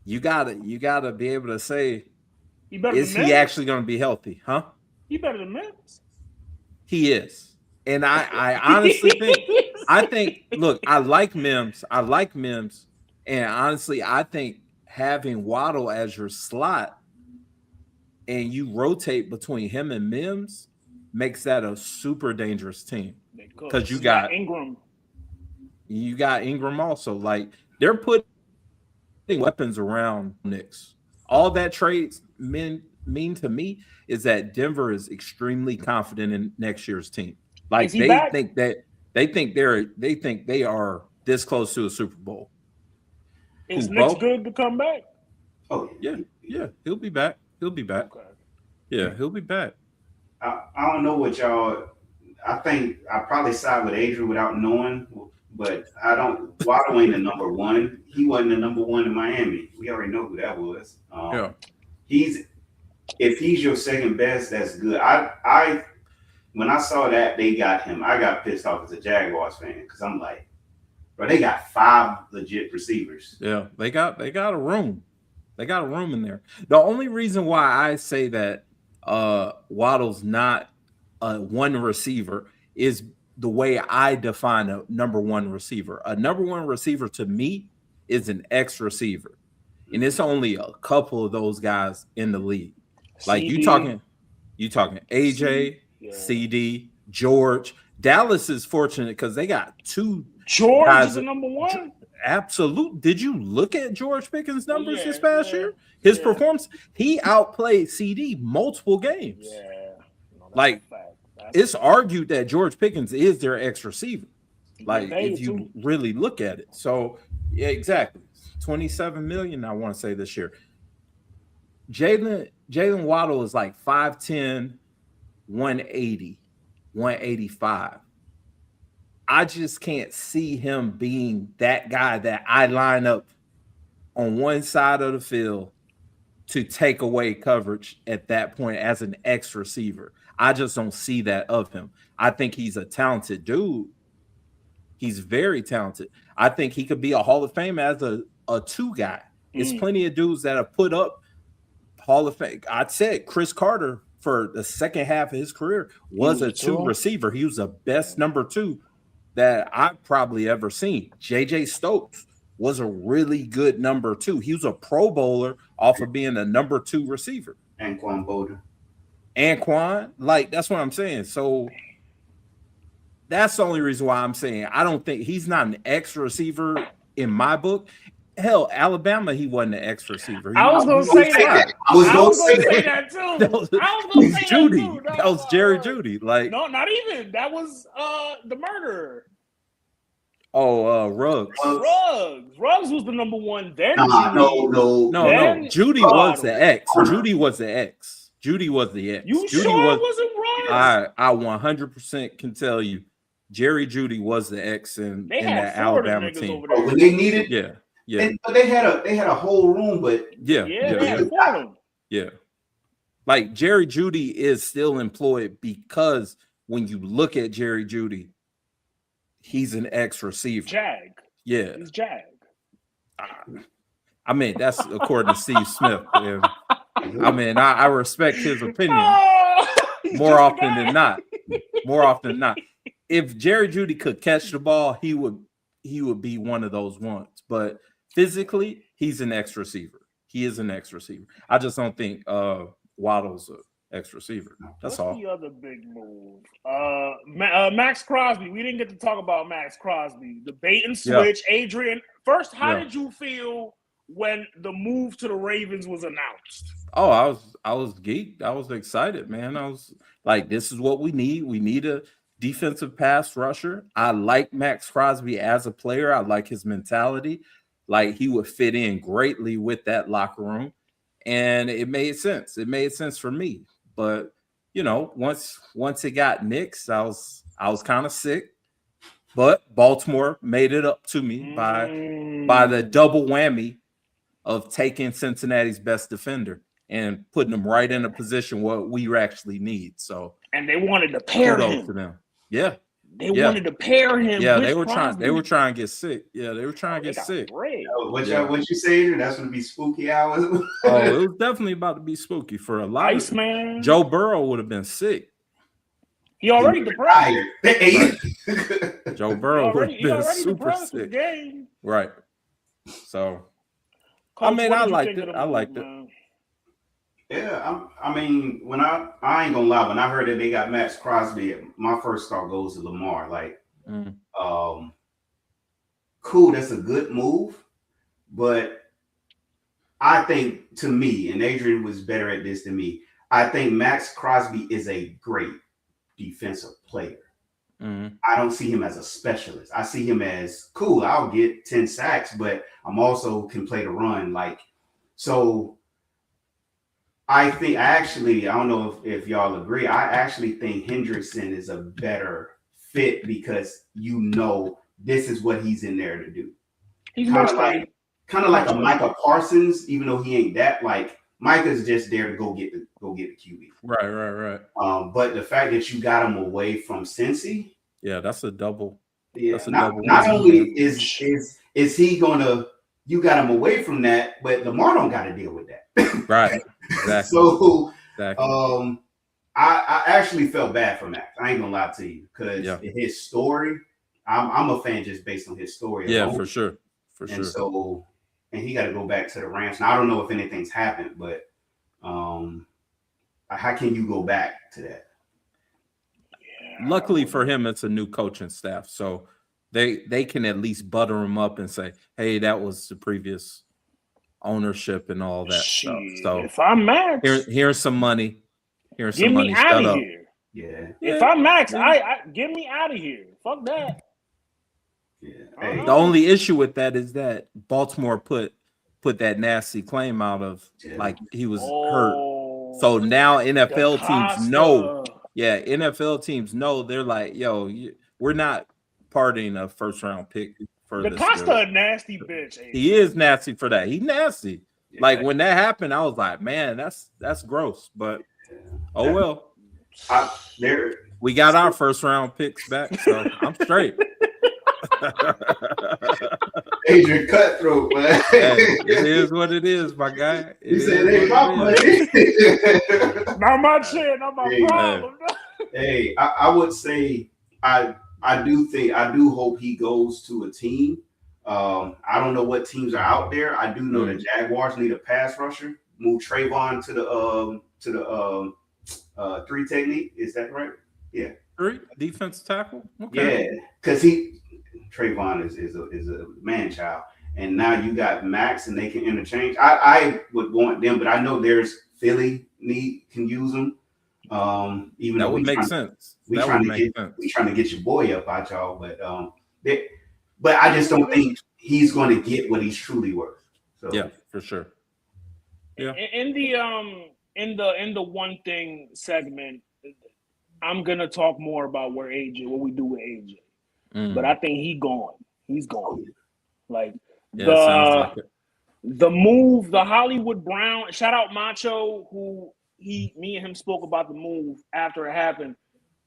you gotta be able to say, is he actually going to be healthy? Huh? He better than Mims. He is. And I honestly think, look, I like Mims. And honestly, I think having Waddle as your slot and you rotate between him and Mims makes that a super dangerous team. Because you got Ingram. You got Ingram also. Like, they're putting weapons around Knicks. All that trades mean to me is that Denver is extremely confident in next year's team. Like, they think they are this close to a Super Bowl. Is Knicks good to come back? Oh yeah, he'll be back. Okay. Yeah, he'll be back. I don't know what y'all. I think I probably side with Adrian without knowing, but I don't. Waddle ain't the number one. He wasn't the number one in Miami. We already know who that was. He's if he's your second best, that's good. I when I saw that they got him, I got pissed off as a Jaguars fan because I'm like, bro, they got 5 legit receivers. Yeah, they got a room. They got a room in there. The only reason why I say that Waddle's not a one receiver is the way I define a number one receiver. A number one receiver to me is an X receiver. And it's only a couple of those guys in the league. Like CD. you talking AJ, CD, George. Dallas is fortunate because they got 2 George guys is the number one. Absolute. Did you look at George Pickens' numbers this past year? His performance, he outplayed CD multiple games. Yeah. No, like it's argued that George Pickens is their X receiver. Like if you really look at it. So yeah, exactly. 27 million, I want to say this year. Jalen Waddle is like 5'10, 180, 185. I just can't see him being that guy that I line up on one side of the field to take away coverage at that point as an X receiver. I just don't see that of him. I think he's a talented dude. He's very talented. I think he could be a Hall of Fame as a 2 guy. There's plenty of dudes that have put up Hall of Fame. I said Chris Carter for the second half of his career was a 2 receiver. He was the best number 2 that I've probably ever seen. JJ Stokes was a really good number 2. He was a Pro Bowler off of being a number 2 receiver. Anquan Boldin. Anquan, like that's what I'm saying. So that's the only reason why I'm saying I don't think he's not an X receiver in my book. Hell, Alabama, he wasn't an X receiver. I was going to say that. I was going to say that too. That was Jerry Jeudy. Like no, not even. That was the murderer. Oh, Ruggs. Ruggs was the number 1. Then no. Jeudy was the X. Jeudy was the X. Jeudy was the X. You Jeudy sure wasn't Ruggs? I 100% can tell you, Jerry Jeudy was the X in that Alabama team. When they needed, yeah. But they had a whole room, but yeah. Like Jerry Jeudy is still employed because when you look at Jerry Jeudy, he's an X receiver. Jag. Yeah. He's Jag. I mean, that's according to Steve Smith. And, I mean, I respect his opinion more often than not. More often than not. If Jerry Jeudy could catch the ball, he would be one of those ones. But physically, he's an X receiver. He is an X receiver. I just don't think Waddle's an X receiver. That's all. What's the other big move? Max Crosby. We didn't get to talk about Max Crosby. The bait and switch. Yeah. Adrian, first, how did you feel when the move to the Ravens was announced? Oh, I was geeked. I was excited, man. I was like, this is what we need. We need a defensive pass rusher. I like Max Crosby as a player. I like his mentality. Like he would fit in greatly with that locker room. And it made sense. It made sense for me. But you know, once it got mixed, I was kind of sick. But Baltimore made it up to me by the double whammy of taking Cincinnati's best defender and putting them right in a position what we actually need. So and they wanted to pair him. To them. Yeah. They wanted to pair him. Yeah, with they were Crosby. trying to get sick. Yeah, they were trying to get sick. What you say? That's gonna be spooky hours. Oh, it was definitely about to be spooky for a lot. Iceman. Joe Burrow would have been sick. He already depressed. Joe Burrow would have been super sick. Right. So, Coach, I mean, I liked it. I liked it. Yeah, I mean, when I ain't gonna lie, when I heard that they got Max Crosby, my first thought goes to Lamar. Like, cool, that's a good move, but I think to me, and Adrian was better at this than me, I think Max Crosby is a great defensive player. I don't see him as a specialist. I see him as cool. I'll get 10 sacks, but I'm also can play the run. Like, so. I don't know if y'all agree. I actually think Hendrickson is a better fit because this is what he's in there to do. He's kind of like a Micah Parsons, even though he ain't that. Like Micah's just there to go get the QB. Right. But the fact that you got him away from Cincy, that's a double. Yeah, that's a not double only is he gonna, you got him away from that, but Lamar don't got to deal with that. Right. Exactly. So, exactly. I actually felt bad for Max. I ain't gonna lie to you, because his story, I'm a fan just based on his story. Yeah, for sure. So, and he got to go back to the Rams. Now I don't know if anything's happened, but how can you go back to that? Luckily for him, it's a new coaching staff, so they can at least butter him up and say, "Hey, that was the previous ownership and all that stuff." So if I'm Max, here's some money. Here's get some me money. out Shut of up. here. Yeah. If I'm Max, I get me out of here. Fuck that. Yeah. Hey, the only issue with that is that Baltimore put that nasty claim out of like he was hurt. So now NFL teams know. Yeah, NFL teams know. They're like, yo, we're not parting a first round pick for this. DaCosta a nasty bitch. He is nasty for that. He's nasty. Yeah. Like when that happened, I was like, man, that's gross. But oh well. We got our first round picks back, so I'm straight. Adrian Cutthroat, man. Hey, it is what it is, my guy. He said, "Hey, my money, not my shit, not my problem." Hey, I would say I do hope he goes to a team. I don't know what teams are out there. I do know the Jaguars need a pass rusher. Move Trayvon to the 3 technique. Is that right? Yeah. 3 defensive tackle. Okay. Yeah, because Trayvon is a man child, and now you got Max, and they can interchange. I would want them, but I know there's Philly can use them. Even that would make sense. We trying to get your boy up out y'all, but I just don't think he's going to get what he's truly worth. So yeah, for sure. Yeah. In the one thing segment, I'm gonna talk more about what we do with AJ. But I think he's gone. Like the move, the Hollywood Brown, shout out Macho, who me and him spoke about the move after it happened.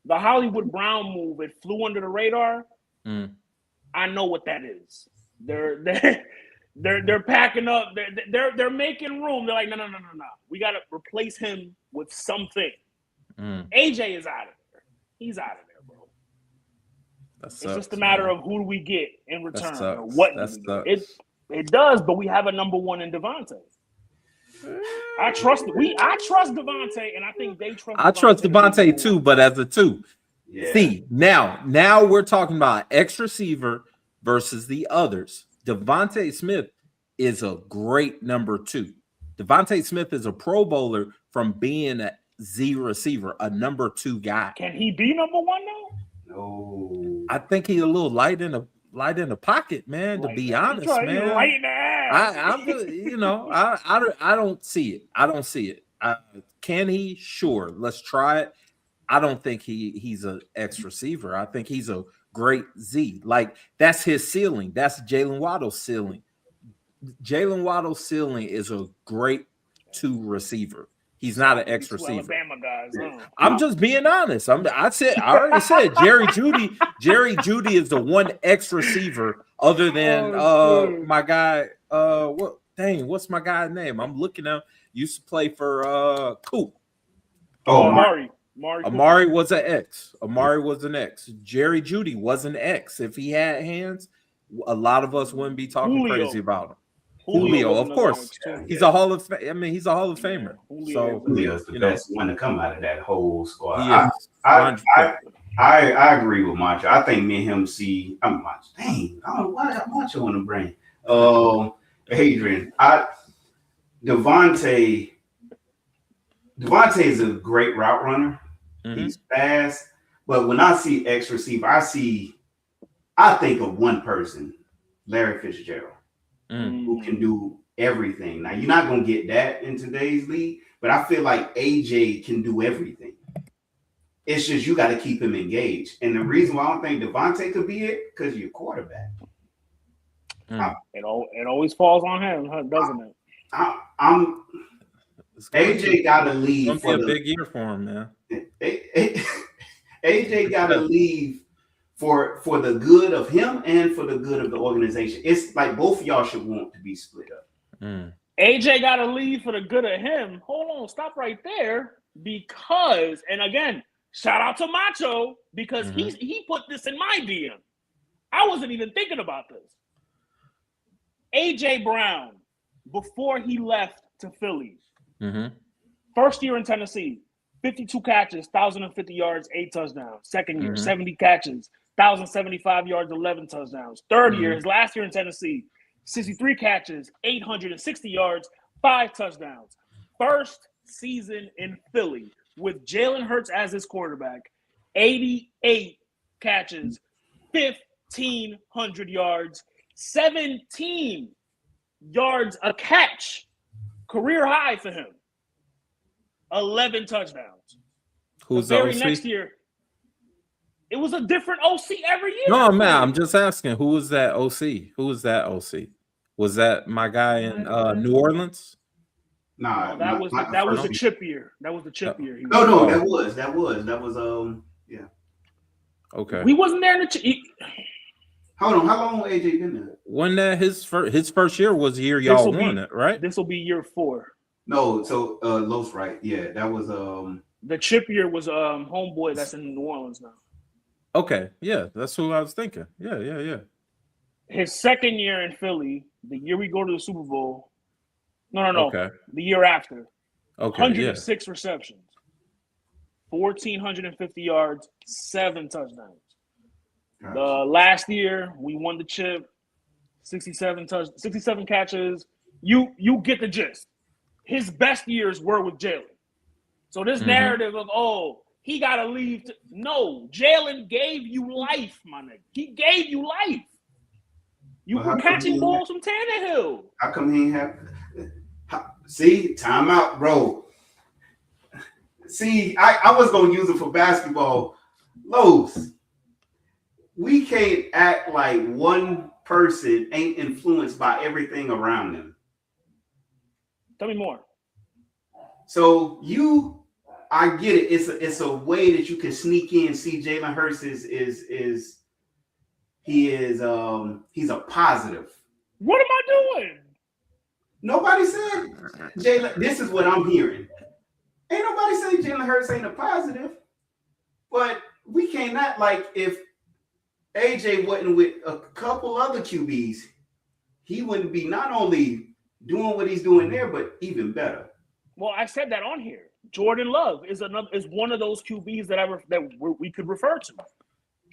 The Hollywood Brown move, it flew under the radar. I know what that is. They're packing up. They're making room. They're like, no. We got to replace him with something. AJ is out of there. He's out of there, bro. It's just a matter of who do we get in return or what it does. But we have a number one in Devontae. I trust Devontae, and I think they trust. I trust Devontae too, but as a 2. Yeah. See, now we're talking about X receiver versus the others. Devontae Smith is a great number 2. Devontae Smith is a Pro Bowler from being a Z receiver, a number 2 guy. Can he be number 1 though? No. I think he's a little light in the pocket, man. To be honest, man. Light in the ass. I'm just, I don't see it. I don't see it. Can he? Sure. Let's try it. I don't think he's an X receiver. I think he's a great Z. Like that's his ceiling. That's Jalen Waddle's ceiling. Jalen Waddle's ceiling is a great 2 receiver. He's not an X receiver. Alabama guys, I'm just being honest. I already said Jerry Jeudy. Jerry Jeudy is the one X receiver other than my guy. What's my guy's name? I'm looking at. Used to play for Coop. Amari. Amari was an X. Amari was an X. Jerry Jeudy was an X. If he had hands, a lot of us wouldn't be talking crazy about him. Julio, of course, he's a Hall of Famer. So Julio's the best one to come out of that whole squad. I agree with Macho. I think me and him see. I'm Macho. Dang, I don't know why I got Macho on the brain. Adrian, Devontae is a great route runner. He's fast, but when I see X receiver, I think of one person, Larry Fitzgerald. Who can do everything. Now, you're not going to get that in today's league, but I feel like AJ can do everything. It's just you got to keep him engaged. And the reason why I don't think Devontae could be it, because you're quarterback. It always falls on him, doesn't it? AJ got to leave. It's gonna be a big year for him, man. AJ got to leave for the good of him and for the good of the organization. It's like both of y'all should want to be split up. AJ got to leave for the good of him. Hold on, stop right there. Because, and again, shout out to Macho, because he put this in my DM. I wasn't even thinking about this. AJ Brown, before he left to Philly, first year in Tennessee, 52 catches, 1,050 yards, 8 touchdowns. Second year, 70 catches, 1,075 yards, 11 touchdowns. Third year, his last year in Tennessee, 63 catches, 860 yards, 5 touchdowns. First season in Philly with Jalen Hurts as his quarterback, 88 catches, 1,500 yards, 17 yards a catch, career high for him. 11 touchdowns. Who's the very OC? next year? It was a different OC every year. No, man, I'm just asking. Who was that OC? Who was that OC? Was that my guy in New Orleans? Nah, that was the chip year. That was the chip year. No, that was yeah. Okay. We wasn't there in the chip. Hold on, how long AJ been there? When that his first year was the year y'all won it, right? This will be year 4. No, so Los, right? Yeah, that was the chip year was homeboy that's in New Orleans now. Okay, yeah, that's who I was thinking. Yeah. His second year in Philly, the year we go to the Super Bowl. No. Okay. The year after. Okay. 106 receptions, 1,450 yards, 7 touchdowns. gotcha. The last year we won the chip, 67 catches. You get the gist. His best years were with Jalen. So this narrative of, he got to leave. No, Jalen gave you life, my nigga. He gave you life. You were catching balls from Tannehill. How come he ain't have? See, timeout, bro. See, I was going to use it for basketball. Los, we can't act like one person ain't influenced by everything around them. Tell me more. So I get it. It's a way that you can sneak in. See, Jalen Hurts he's a positive. What am I doing? Nobody said Jalen. This is what I'm hearing. Ain't nobody say Jalen Hurts ain't a positive. But we cannot, like, if AJ wasn't with a couple other QBs, he wouldn't be not only doing what he's doing there, but even better. Well, I said that on here. Jordan Love is one of those QBs that we could refer to.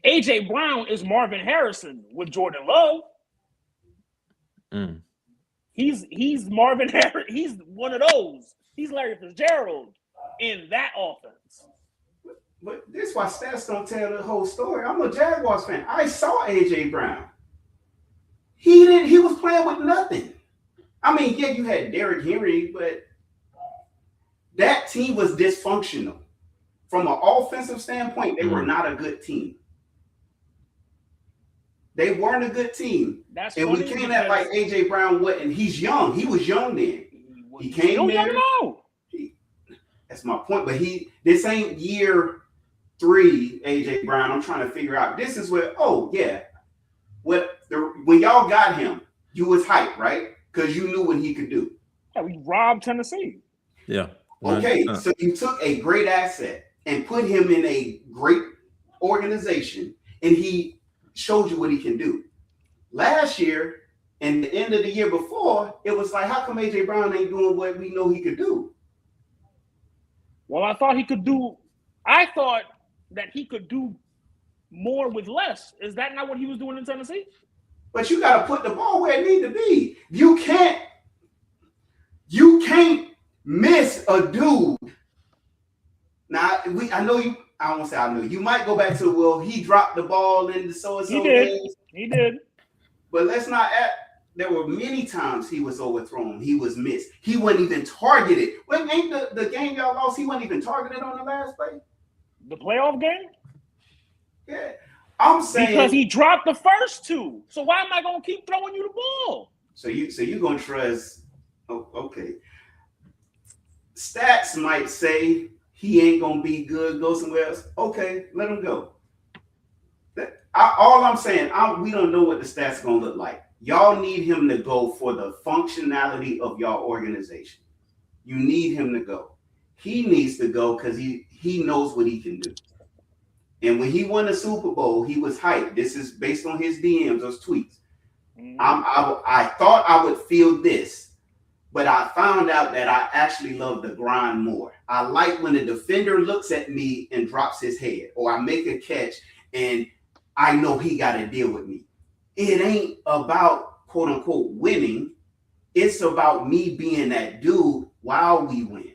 AJ Brown is Marvin Harrison with Jordan Love. He's Marvin Harrison. He's one of those. He's Larry Fitzgerald in that offense. But this is why stats don't tell the whole story. I'm a Jaguars fan. I saw AJ Brown. He was playing with nothing. I mean, yeah, you had Derrick Henry, but that team was dysfunctional. From an offensive standpoint, they were not a good team. They weren't a good team. And we can't act like AJ Brown wasn't. He's young. He was young then. He came there. That's my point. But this ain't year 3, AJ Brown. I'm trying to figure out. This is where, when y'all got him, you was hyped, right? Because you knew what he could do. Yeah, we robbed Tennessee. Yeah. Okay, so you took a great asset and put him in a great organization, and he showed you what he can do. Last year and the end of the year before, it was like, how come AJ Brown ain't doing what we know he could do? Well, I thought that he could do more with less. Is that not what he was doing in Tennessee? But you got to put the ball where it needs to be. You can't miss a dude. Now, I know you. I won't say I know. You might go back to, he dropped the ball in the so-and-so games. He did. But let's not act. There were many times he was overthrown. He was missed. He wasn't even targeted. When ain't the game y'all lost, he wasn't even targeted on the last play? The playoff game? Yeah. I'm saying because he dropped the first 2. So why am I gonna keep throwing you the ball? So you gonna trust? Oh, okay. stats might say he ain't gonna be good, go somewhere else. Okay, let him go. All I'm saying, we don't know what the stats gonna look like. Y'all need him to go for the functionality of y'all organization. You need him to go. He needs to go because he knows what he can do. And when he won the Super Bowl, he was hyped. This is based on his DMs, those tweets. I thought I would feel this, but I found out that I actually love the grind more. I like when the defender looks at me and drops his head, or I make a catch and I know he got to deal with me. It ain't about quote unquote winning. It's about me being that dude while we win.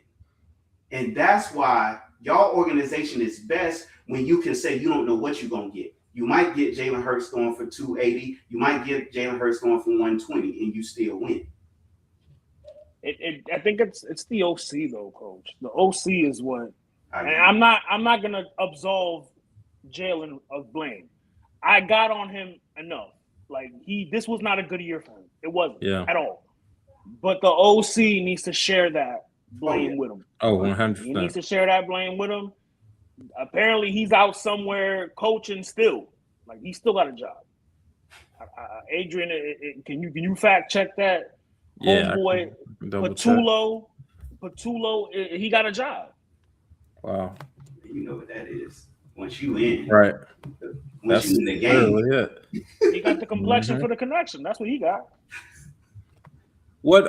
And that's why y'all organization is best when you can say you don't know what you're going to get. You might get Jalen Hurts going for 280. You might get Jalen Hurts going for 120, and you still win. I think it's the OC though, Coach. The OC is what, and I'm not gonna absolve Jalen of blame. I got on him enough. Like this was not a good year for him. It wasn't at all. But the OC needs to share that blame with him. Oh, 100%. He needs to share that blame with him. Apparently, he's out somewhere coaching still. Like he still got a job. Adrian, can you fact check that? Yeah, homeboy Patulo, he got a job. Wow. You know what that is. Once you in, right? Once you in the game, he got the complexion for the connection. That's what he got. What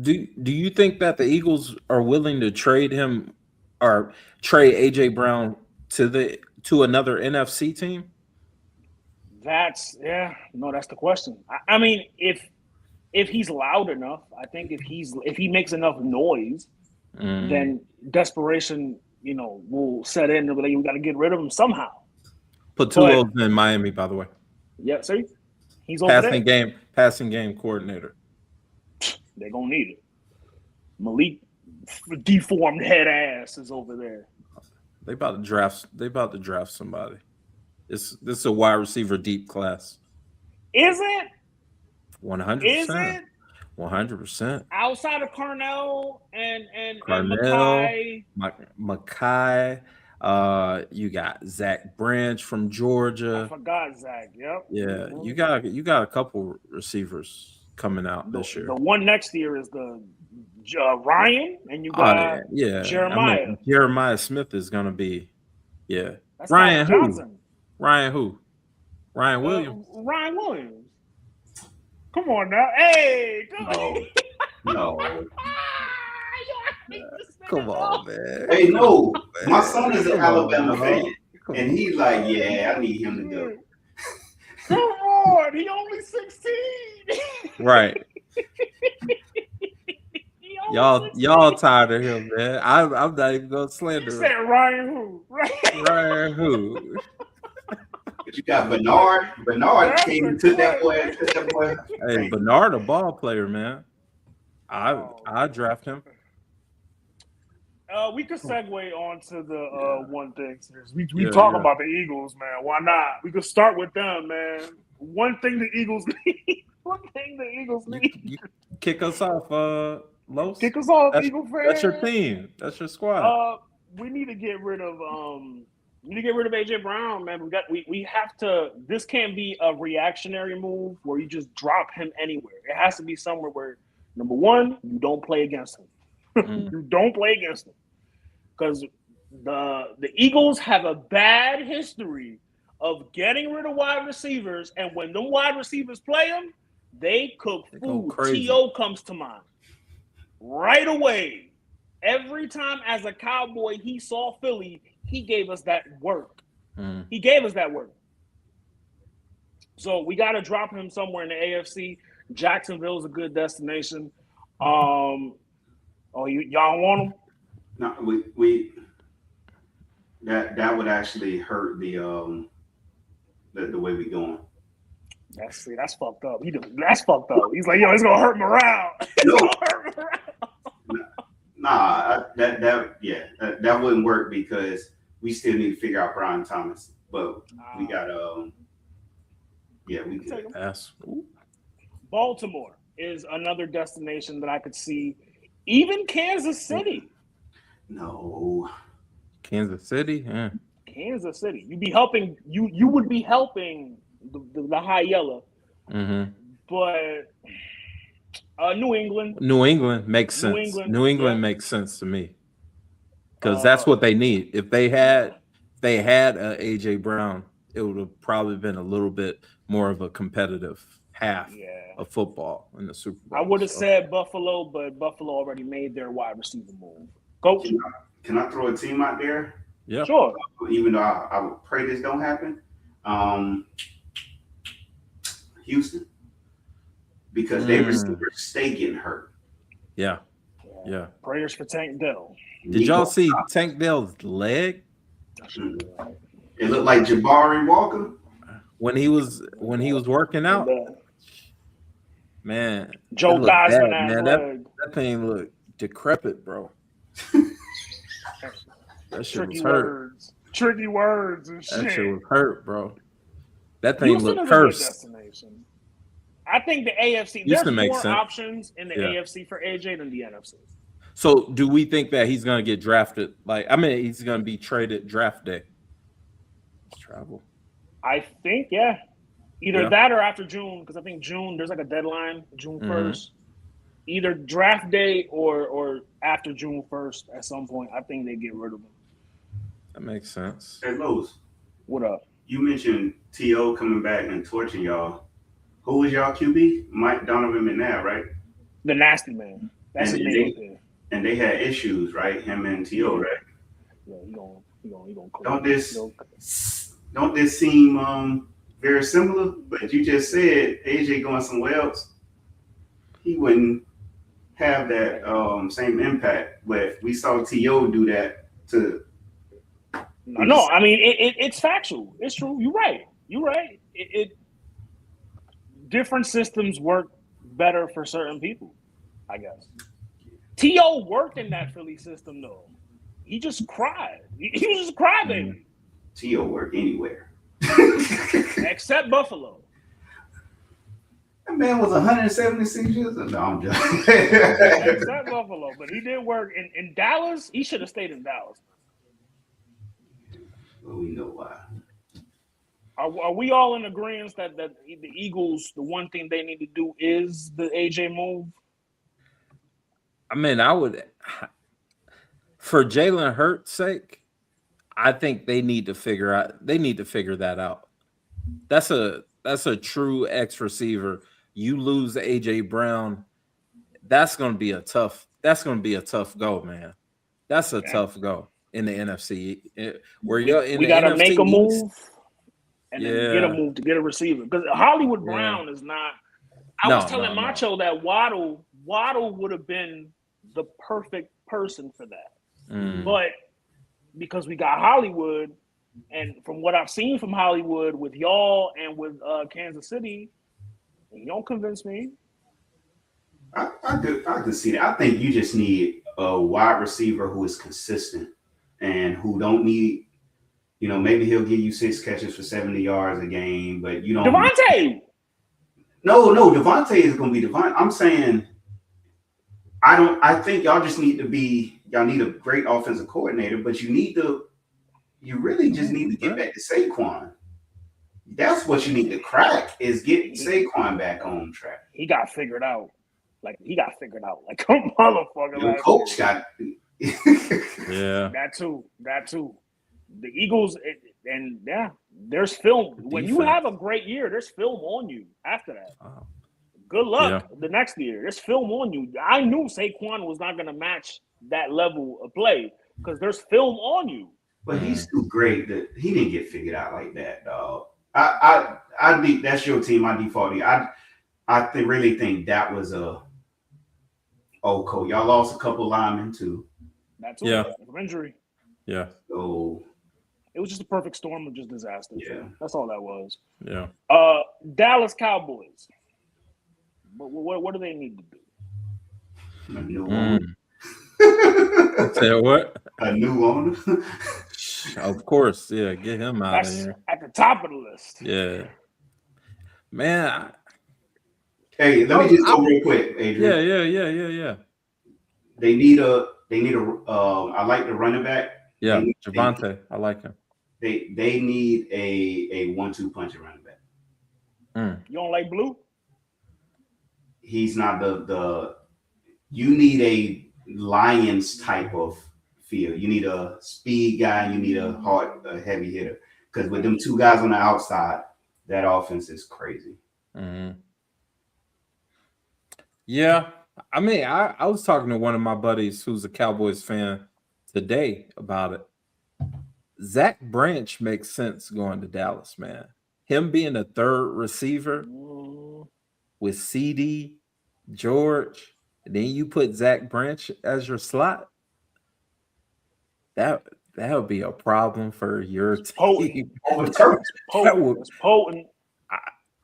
do you think that the Eagles are willing to trade him or trade AJ Brown to another NFC team? That's the question. I mean, if he's loud enough, I think if he makes enough noise, then desperation, will set in. And we got to get rid of him somehow. Patulo's in Miami, by the way. Yeah, see, he's over there. Passing game coordinator. They're gonna need it. Malik, deformed head ass, is over there. They about to draft somebody. This is a wide receiver deep class. Is it? 100%. Is it? 100%. Outside of Carnell and Mackay, you got Zach Branch from Georgia. I forgot Zach. Yep. Yeah, Mm-hmm. you got a couple receivers coming out this year. The one next year is the Ryan, and you got Jeremiah. I mean, Jeremiah Smith is gonna be, That's Ryan who? Johnson. Ryan who? Ryan Williams. Ryan Williams. Come on now, hey, come on. No. Come on, man. Hey, no, my son is an Alabama fan, and he's like, I need him to go. Come on, he only 16. Right. Y'all tired of him, man. I'm not even gonna slander him. You said Ryan who? Ryan who? But you got Bernard. Bernard came and took that boy. Hey, Bernard, a ball player, man. I draft him. We could segue on to the one thing. We talk about the Eagles, man. Why not? We could start with them, man. One thing the Eagles need. You kick us off, Los. Kick us off, Eagle fans. That's your team. That's your squad. We need to get rid of AJ Brown, man. We have to. This can't be a reactionary move where you just drop him anywhere. It has to be somewhere where, number one, you don't play against him. You don't play against him, because the Eagles have a bad history of getting rid of wide receivers, and when them wide receivers play them, they cook food. T.O. comes to mind right away. Every time as a Cowboy he saw Philly, he gave us that work. He gave us that work. So we got to drop him somewhere in the AFC. Jacksonville is a good destination. Y'all want him? No, we that would actually hurt the way we going. That's fucked up. That's fucked up. He's like, it's gonna hurt morale. Nah, that wouldn't work because we still need to figure out Brian Thomas. But we got we can pass. Baltimore is another destination that I could see. Even Kansas City. No. Kansas City. Yeah. Kansas City. You'd be helping. You would be helping the high yellow, Mm-hmm. but New England. New England makes New sense. England. New England Yeah. makes sense to me because that's what they need. If they had AJ Brown, it would have probably been a little bit more of a competitive half Yeah. of football in the Super Bowl. I would have said Buffalo, but Buffalo already made their wide receiver move. Coach, Can I throw a team out there? Yeah. Sure. Even though I would pray this don't happen. Houston. Because their receivers stay getting hurt. Yeah. Yeah. Prayers for Tank Dell. Did y'all see Tank Dell's leg? It looked like Jabari Walker When he was working out. Man. Joe Theismann, man. That thing looked decrepit, bro. That shit was hurt. Tricky words and shit. That shit was hurt, bro. That thing looked cursed. I think the AFC, there's more options in the AFC for AJ than the NFC. So do we think that he's going to get drafted? He's going to be traded draft day. Travel. I think, yeah. Either that or after June, because I think June, there's like a deadline, June 1st. Either draft day or after June 1st at some point. I think they get rid of him. That makes sense. Hey, Lowe's. What up? You mentioned T.O. coming back and torching y'all. Who was y'all QB? Mike Donovan McNabb, right? The nasty man. That's his name. And they had issues, right? Him and T.O., right? Yeah, he gonna Don't this seem very similar? But you just said AJ going somewhere else, he wouldn't have that same impact. But we saw T.O. do that to. No, I mean it's factual. It's true. You're right. It different systems work better for certain people, I guess. T.O. worked in that Philly system though. He just cried. He was just a crybaby. T.O. work anywhere. Except Buffalo. That man was 176 years old. No, I'm joking. Except Buffalo. But he did work in Dallas. He should have stayed in Dallas. Well, we know why. Are we all in agreement that the Eagles, the one thing they need to do is the AJ move? I mean, I would, for Jalen Hurts' sake, I think they need to figure that out. That's a true X receiver. You lose AJ Brown, that's gonna be a tough go, man. That's a tough go in the NFC. We gotta make a move and then get a move to get a receiver. Because Hollywood Brown is not. I was telling Macho that Waddle would have been the perfect person for that. But because we got Hollywood, and from what I've seen from Hollywood with y'all and with Kansas City, you don't convince me. I could see that. I think you just need a wide receiver who is consistent and who don't need, maybe he'll give you 6 catches for 70 yards a game, but you don't. Devontae! No, Devontae is going to be Devontae. I'm saying I think y'all just need y'all need a great offensive coordinator, but you really just need to get back to Saquon. That's what you need to crack is get Saquon back on track. He got figured out. Like a motherfucker. Your coach got That too. The Eagles, there's film. When you have a great year, there's film on you after that. Wow. Good luck the next year. There's film on you. I knew Saquon was not going to match that level of play because there's film on you. But he's too great that he didn't get figured out like that, dog. That's your team. I default. I really think that was coach. Y'all lost a couple linemen too. That's from injury. Yeah. So it was just a perfect storm of just disaster. Yeah. That's all that was. Yeah. Dallas Cowboys. What do they need to do? A new owner. Say what? A new owner. Of course, yeah. Get him out of here. At the top of the list. Yeah. Man. Hey, let me just go real quick, Adrian. Yeah. They need They need I like the running back. Yeah, Javonte. I like him. They need a 1-2 punch running back. You don't like Blue? He's not the. You need a Lions type of feel. You need a speed guy. You need a heavy hitter. Because with them two guys on the outside, that offense is crazy. Mm-hmm. Yeah, I mean, I was talking to one of my buddies who's a Cowboys fan today about it. Zach Branch makes sense going to Dallas, man. Him being a third receiver with CD, George, and then you put Zach Branch as your slot. That would be a problem for your team. It's potent.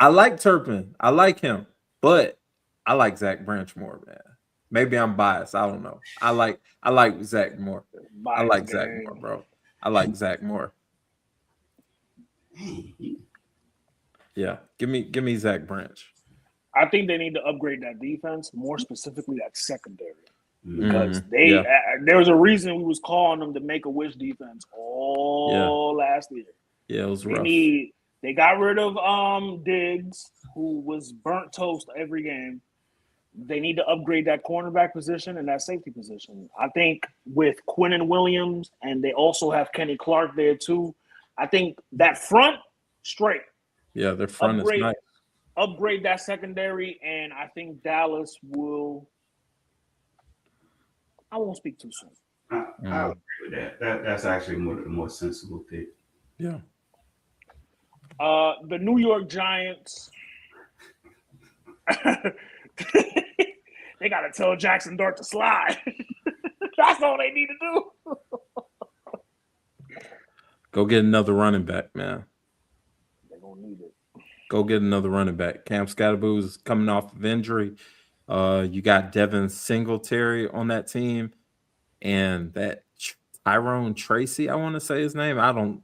I like Turpin. I like him, but I like Zach Branch more, man. Maybe I'm biased. I don't know. I like Zach more. I like Zach more, bro. I like Zach more. Yeah, give me Zach Branch. I think they need to upgrade that defense, more specifically that secondary, because there was a reason we was calling them the Make-A-Wish defense all last year. Yeah, it was rough. They got rid of Diggs, who was burnt toast every game. They need to upgrade that cornerback position and that safety position. I think with Quinnen Williams, and they also have Kenny Clark there too. I think that front straight. Yeah, their front is nice. Upgrade that secondary, and I think Dallas will. I won't speak too soon. I agree with that. That's actually the more sensible pick. Yeah. The New York Giants. They got to tell Jackson Dart to slide. That's all they need to do. Go get another running back, man. They're going to need it. Go get another running back. Cam Scatterboo is coming off of injury. You got Devin Singletary on that team. And that Tyrone Tracy, I want to say his name. I don't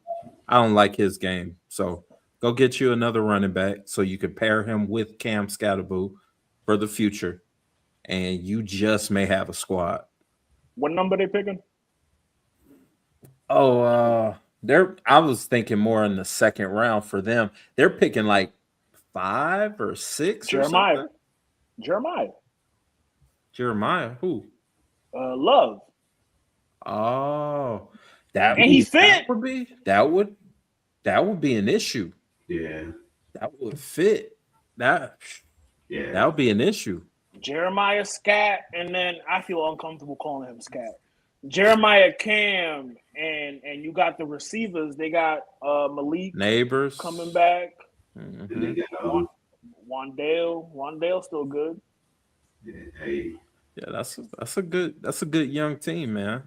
like his game. So go get you another running back so you can pair him with Cam Scatterboo for the future. And you just may have a squad. What number they picking? I was thinking more in the second round for them. They're picking like 5 or 6 Jeremiah. or something. Jeremiah, who? Love. Oh, he fit. That would be an issue. Yeah. That would fit. That would be an issue. Jeremiah Scat, and then I feel uncomfortable calling him Scat. Jeremiah Cam, and you got the receivers. They got Malik Neighbors coming back. Mm-hmm. Wandale still good. Yeah, that's a good young team, man.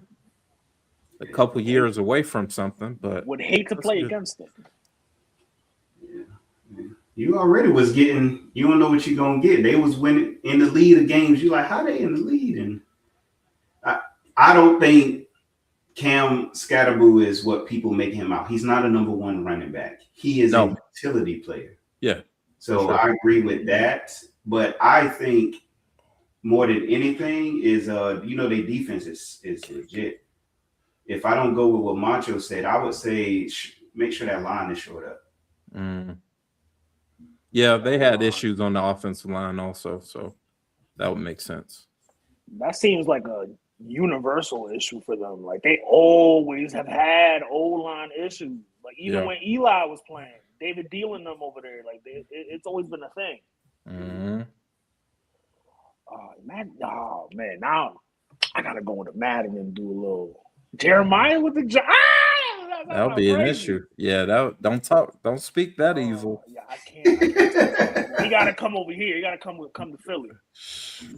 A couple years away from something, but would hate to play against them. Yeah. You already was getting. You don't know what you're gonna get. They was winning in the lead of games. You like how they in the lead, and I don't think Cam Scatterboo is what people make him out. He's not a number one running back. He is a utility player. Yeah. So sure. I agree with that, but I think more than anything is their defense is legit. If I don't go with what Macho said, I would say make sure that line is short up. Mm. Yeah, they had issues on the offensive line also, so that would make sense. That seems like a universal issue for them. Like they always have had O-line issues. Like even when Eli was playing, David Dealing them over there, like it's always been a thing. Mm-hmm. Man, now I gotta go into Madden and do a little Jeremiah with the that'll be an issue. Yeah, don't speak that evil. Yeah, I can't. He gotta come over here. He gotta come to Philly.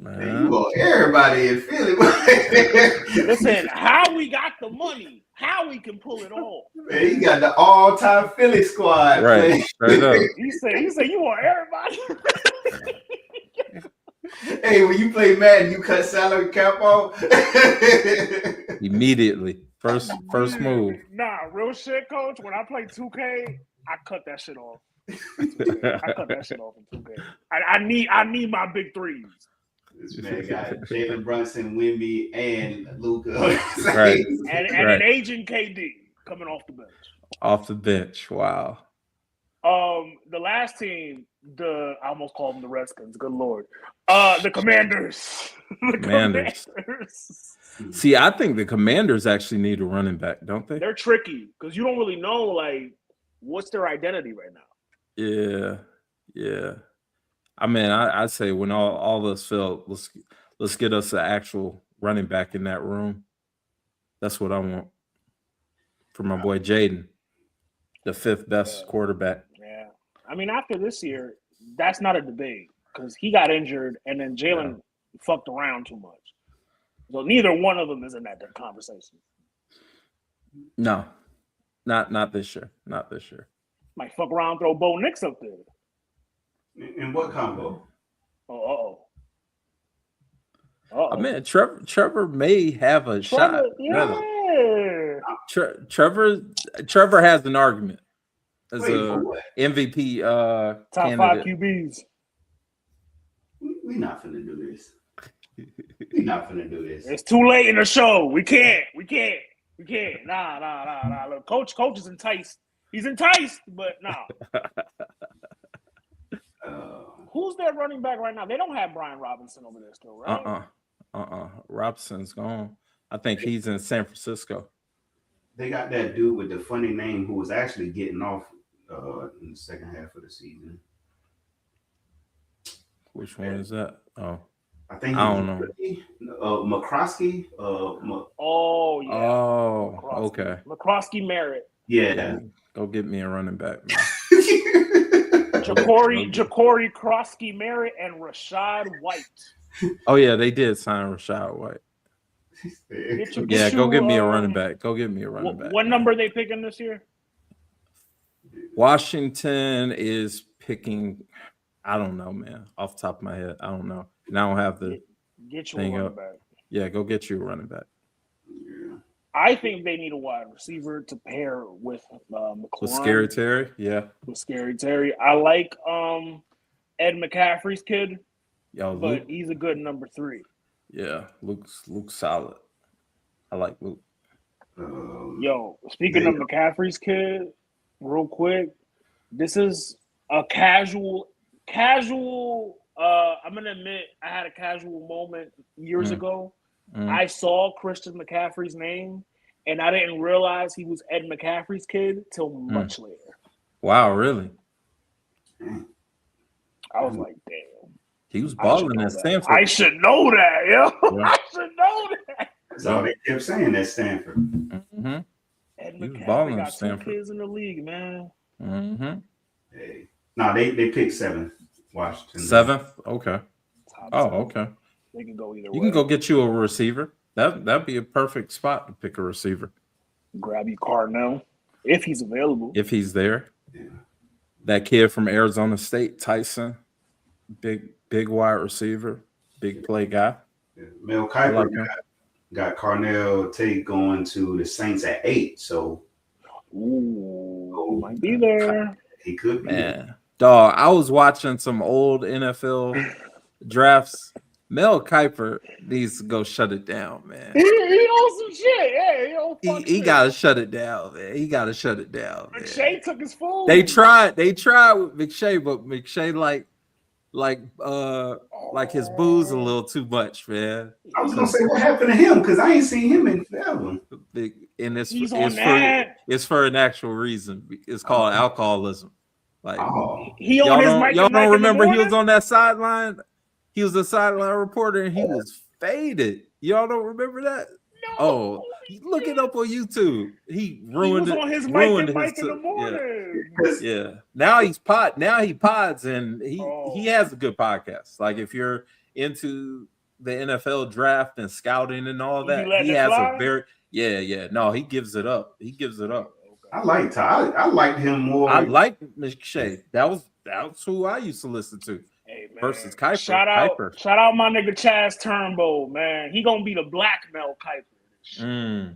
Man, you want everybody in Philly. Listen, how we got the money, how we can pull it off. Man, he got the all-time Philly squad. Right. Straight up. He said you want everybody. Hey, when you play Madden, you cut salary cap off immediately. First move. Nah, real shit, coach. When I play 2K, I cut that shit off. I cut that shit off in 2K. I need my big threes. This man got Jalen Brunson, Wemby, and Luka. Right. And Right. an aging KD coming off the bench. Off the bench. Wow. The last team, I almost called them the Redskins. Good Lord. The Commanders. The Commanders. See, I think the Commanders actually need a running back, don't they? They're tricky because you don't really know like what's their identity right now. Yeah. I mean, I say when all this failed, let's get us an actual running back in that room. That's what I want for my boy Jaden, the 5th best quarterback. Yeah. I mean, after this year, that's not a debate because he got injured and then Jalen fucked around too much. So neither one of them is in that conversation. No, not this year. Not this year. Might fuck around, throw Bo Nix up there. In what combo? I mean, Trevor may have a shot. Yeah. Trevor has an argument as a MVP top candidate. 5 QBs. We're not finna do this. We're not finna do this. It's too late in the show. We can't. Nah. Look, coach is enticed. He's enticed, but nah. Who's their running back right now? They don't have Brian Robinson over there still, right? Robinson's gone. I think he's in San Francisco. They got that dude with the funny name who was actually getting off in the second half of the season. Which one is that? Oh, I think I don't know. McCroskey. Oh yeah. Oh, McCroskey. Okay. McCroskey Merritt. Yeah. Go get me a running back, man. Ja'Cory Krosky Merritt and Rashad White. Oh yeah, they did sign Rashad White. Go get me a running back. Go get me a running back. What number are they picking this year? Washington is picking. I don't know, man. Off the top of my head, I don't know. And I don't have the get you thing a running up. back. Yeah, go get you a running back. I think they need a wide receiver to pair with McLaurin. With Scary Terry, yeah. With Scary Terry, I like Ed McCaffrey's kid, but he's a good number 3. Yeah, Luke's solid. I like Luke. Speaking of McCaffrey's kid, real quick, this is a casual. I'm gonna admit, I had a casual moment years ago. I saw Christian McCaffrey's name, and I didn't realize he was Ed McCaffrey's kid till much later. Wow, really? I was like, damn. He was balling at Stanford. I should know that, yo. Yeah. I should know that. That's all they kept saying at Stanford. Mm-hmm. Ed McCaffrey got 2 kids in the league, man. Mm-hmm. Hey. No, they picked 7th. Washington. 7th? Okay. Okay. They can go either way. You can go get you a receiver. That'd be a perfect spot to pick a receiver. Grab you Cardinal if he's available. If he's there. Yeah. That kid from Arizona State, Tyson, big wide receiver, big play guy. Yeah. Mel Kiper got Carnell Tate going to the Saints at 8. So, might be there. He could be. Man, dog, I was watching some old NFL drafts. Mel Kiper needs to go shut it down, man. He owns some shit. Yeah, he gotta shut it down, man. He gotta shut it down. McShay took his food. They tried with McShay, but McShay like his booze a little too much, man. I was gonna say what happened to him because I ain't seen him in forever. And it's for an actual reason. It's called alcoholism. Like he on his mic. Y'all don't remember he was on that sideline? He was a sideline reporter and he was faded. Y'all don't remember that? No. Look it up on YouTube. He ruined it. He was on his mic in the morning. Yeah. Now he pods and he has a good podcast. Like if you're into the NFL draft and scouting and all that, he has a very No, he gives it up. I liked I liked him more. I like McShay. That's who I used to listen to. Hey, man. Versus Kiper. Shout out my nigga Chaz Turnbull, man. He gonna be the black Mel Kiper.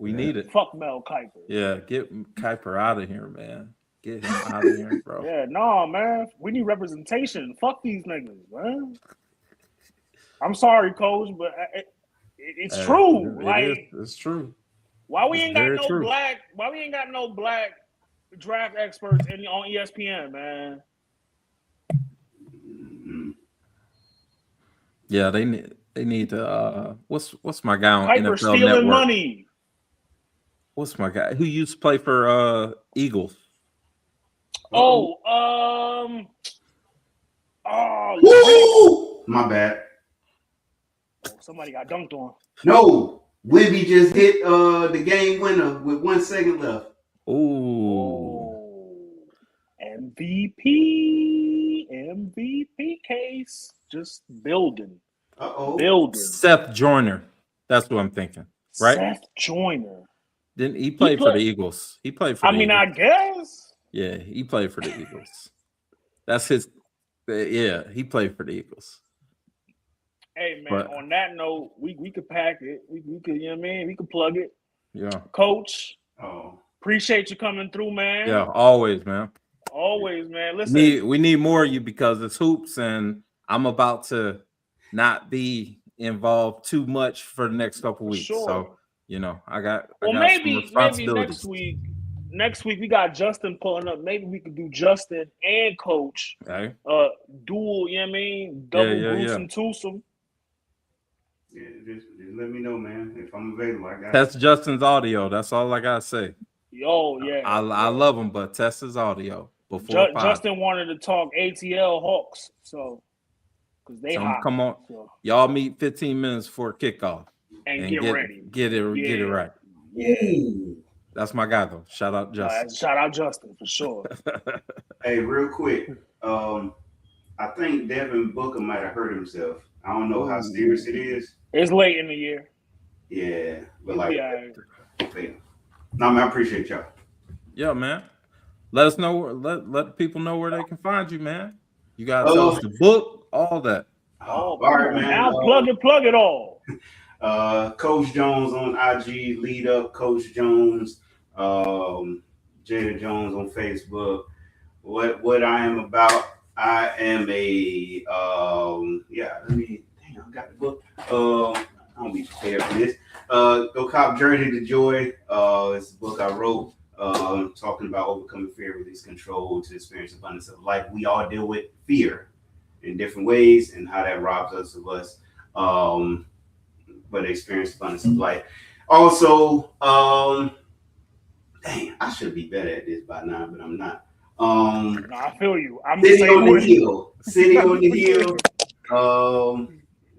We need it. Fuck Mel Kiper. Yeah, get Kiper out of here, man. Get him out of here, bro. Yeah, no, man. We need representation. Fuck these niggas, man. I'm sorry, Coach, but it's true. It's true. Why we It's ain't got very no true. black? Why we ain't got no black draft experts on ESPN, man? Yeah, they need to. What's my guy on Piper NFL stealing Network? money. What's my guy who used to play for Eagles? Oh, Woo! My bad. Somebody got dunked on. No, Wibby just hit the game winner with 1 second left. Ooh. MVP case. Just building. Building. Seth Joyner. That's what I'm thinking. Right? Seth Joyner. Didn't he play for the Eagles? He played for the Eagles. I guess. Yeah, he played for the Eagles. That's his. Yeah, he played for the Eagles. Hey man, on that note, we could pack it. We could, you know what I mean? We could plug it. Yeah. Coach. Appreciate you coming through, man. Yeah, always, man. Always, man. Listen. We need more of you because it's hoops, and I'm about to not be involved too much for the next couple weeks. Sure. So, I got maybe some responsibilities. next week we got Justin pulling up. Maybe we could do Justin and Coach. Okay. Dual, you know what I mean? Double gruesome twosome. Yeah, just let me know, man. If I'm available, I got Test Justin's audio. That's all I gotta say. Yo, yeah. I love him, but test his audio before Justin wanted to talk ATL Hawks, so because they hot. Come on, so. Y'all meet 15 minutes before kickoff and get ready. Get it right. Yeah. That's my guy though. Shout out Justin. Shout out Justin for sure. Hey, real quick. I think Devin Booker might have hurt himself. I don't know how serious it is. It's late in the year. Yeah, but no, man, I appreciate y'all. Yeah, man. Let us know. Let people know where they can find you, man. You gotta tell us the book, all that. All right, man. Now plug it all. Coach Jones on IG, lead up Coach Jones, Jada Jones on Facebook. What I am about, I am a I got the book. I don't be prepared for this. Go cop Journey to Joy. It's a book I wrote talking about overcoming fear, release control to experience abundance of life. We all deal with fear in different ways and how that robs us of us. But experience abundance of life. Also, I should be better at this by now, but I'm not. No, I feel you. I'm City on the Hill. City on the Hill.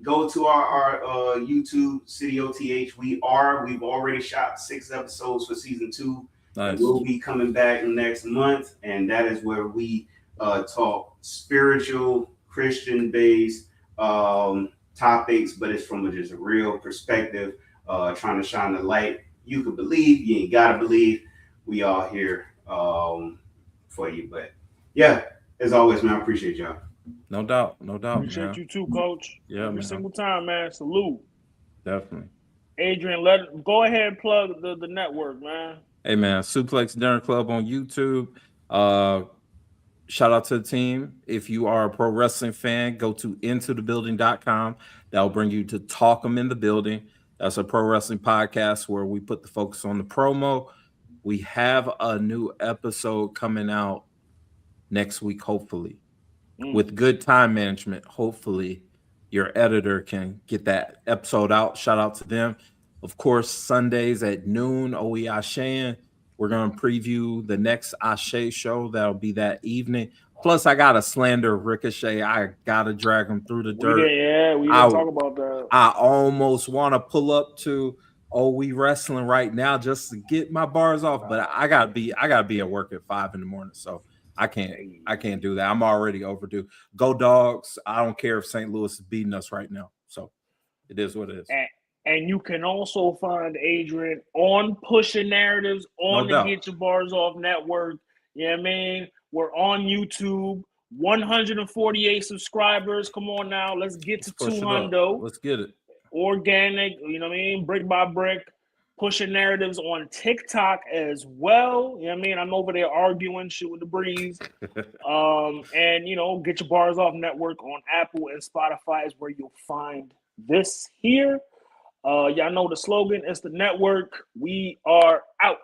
Go to our YouTube, City OTH. We've already shot 6 episodes for season 2. Nice. We'll be coming back next month, and that is where we talk spiritual, Christian-based topics, but it's from just a real perspective, trying to shine the light. You can believe, you ain't gotta believe. We all here for you. But yeah, as always, man, I appreciate y'all. No doubt. Appreciate you too, Coach. Yeah, every single time, man. Salute. Definitely. Adrian, go ahead and plug the network, man. Hey, man, Suplex Dinner Club on YouTube. Shout out to the team. If you are a pro wrestling fan, go to intothebuilding.com. That'll bring you to Talk 'em in the Building. That's a pro wrestling podcast where we put the focus on the promo. We have a new episode coming out next week, hopefully. With good time management, hopefully your editor can get that episode out. Shout out to them. Of course, Sundays at noon, OE Ashayan. We're going to preview the next Ashe show. That'll be that evening. Plus, I got to slander Ricochet. I got to drag him through the dirt. We didn't talk about that. I almost want to pull up to OE Wrestling right now just to get my bars off, but I gotta be at work at 5 a.m. So I can't do that. I'm already overdue. Go Dogs. I don't care if St. Louis is beating us right now. So it is what it is. And you can also find Adrian on Pushing Narratives on the Get Your Bars Off network. You know what I mean? We're on YouTube. 148 subscribers. Come on now. Let's get to 200. Let's get it. Organic, you know what I mean? Brick by brick. pushing narratives on TikTok as well. You know what I mean? I'm over there arguing shit with the breeze. And, you know, Get Your Bars Off Network on Apple and Spotify is where you'll find this here. Y'all know the slogan. It's the network. We are out.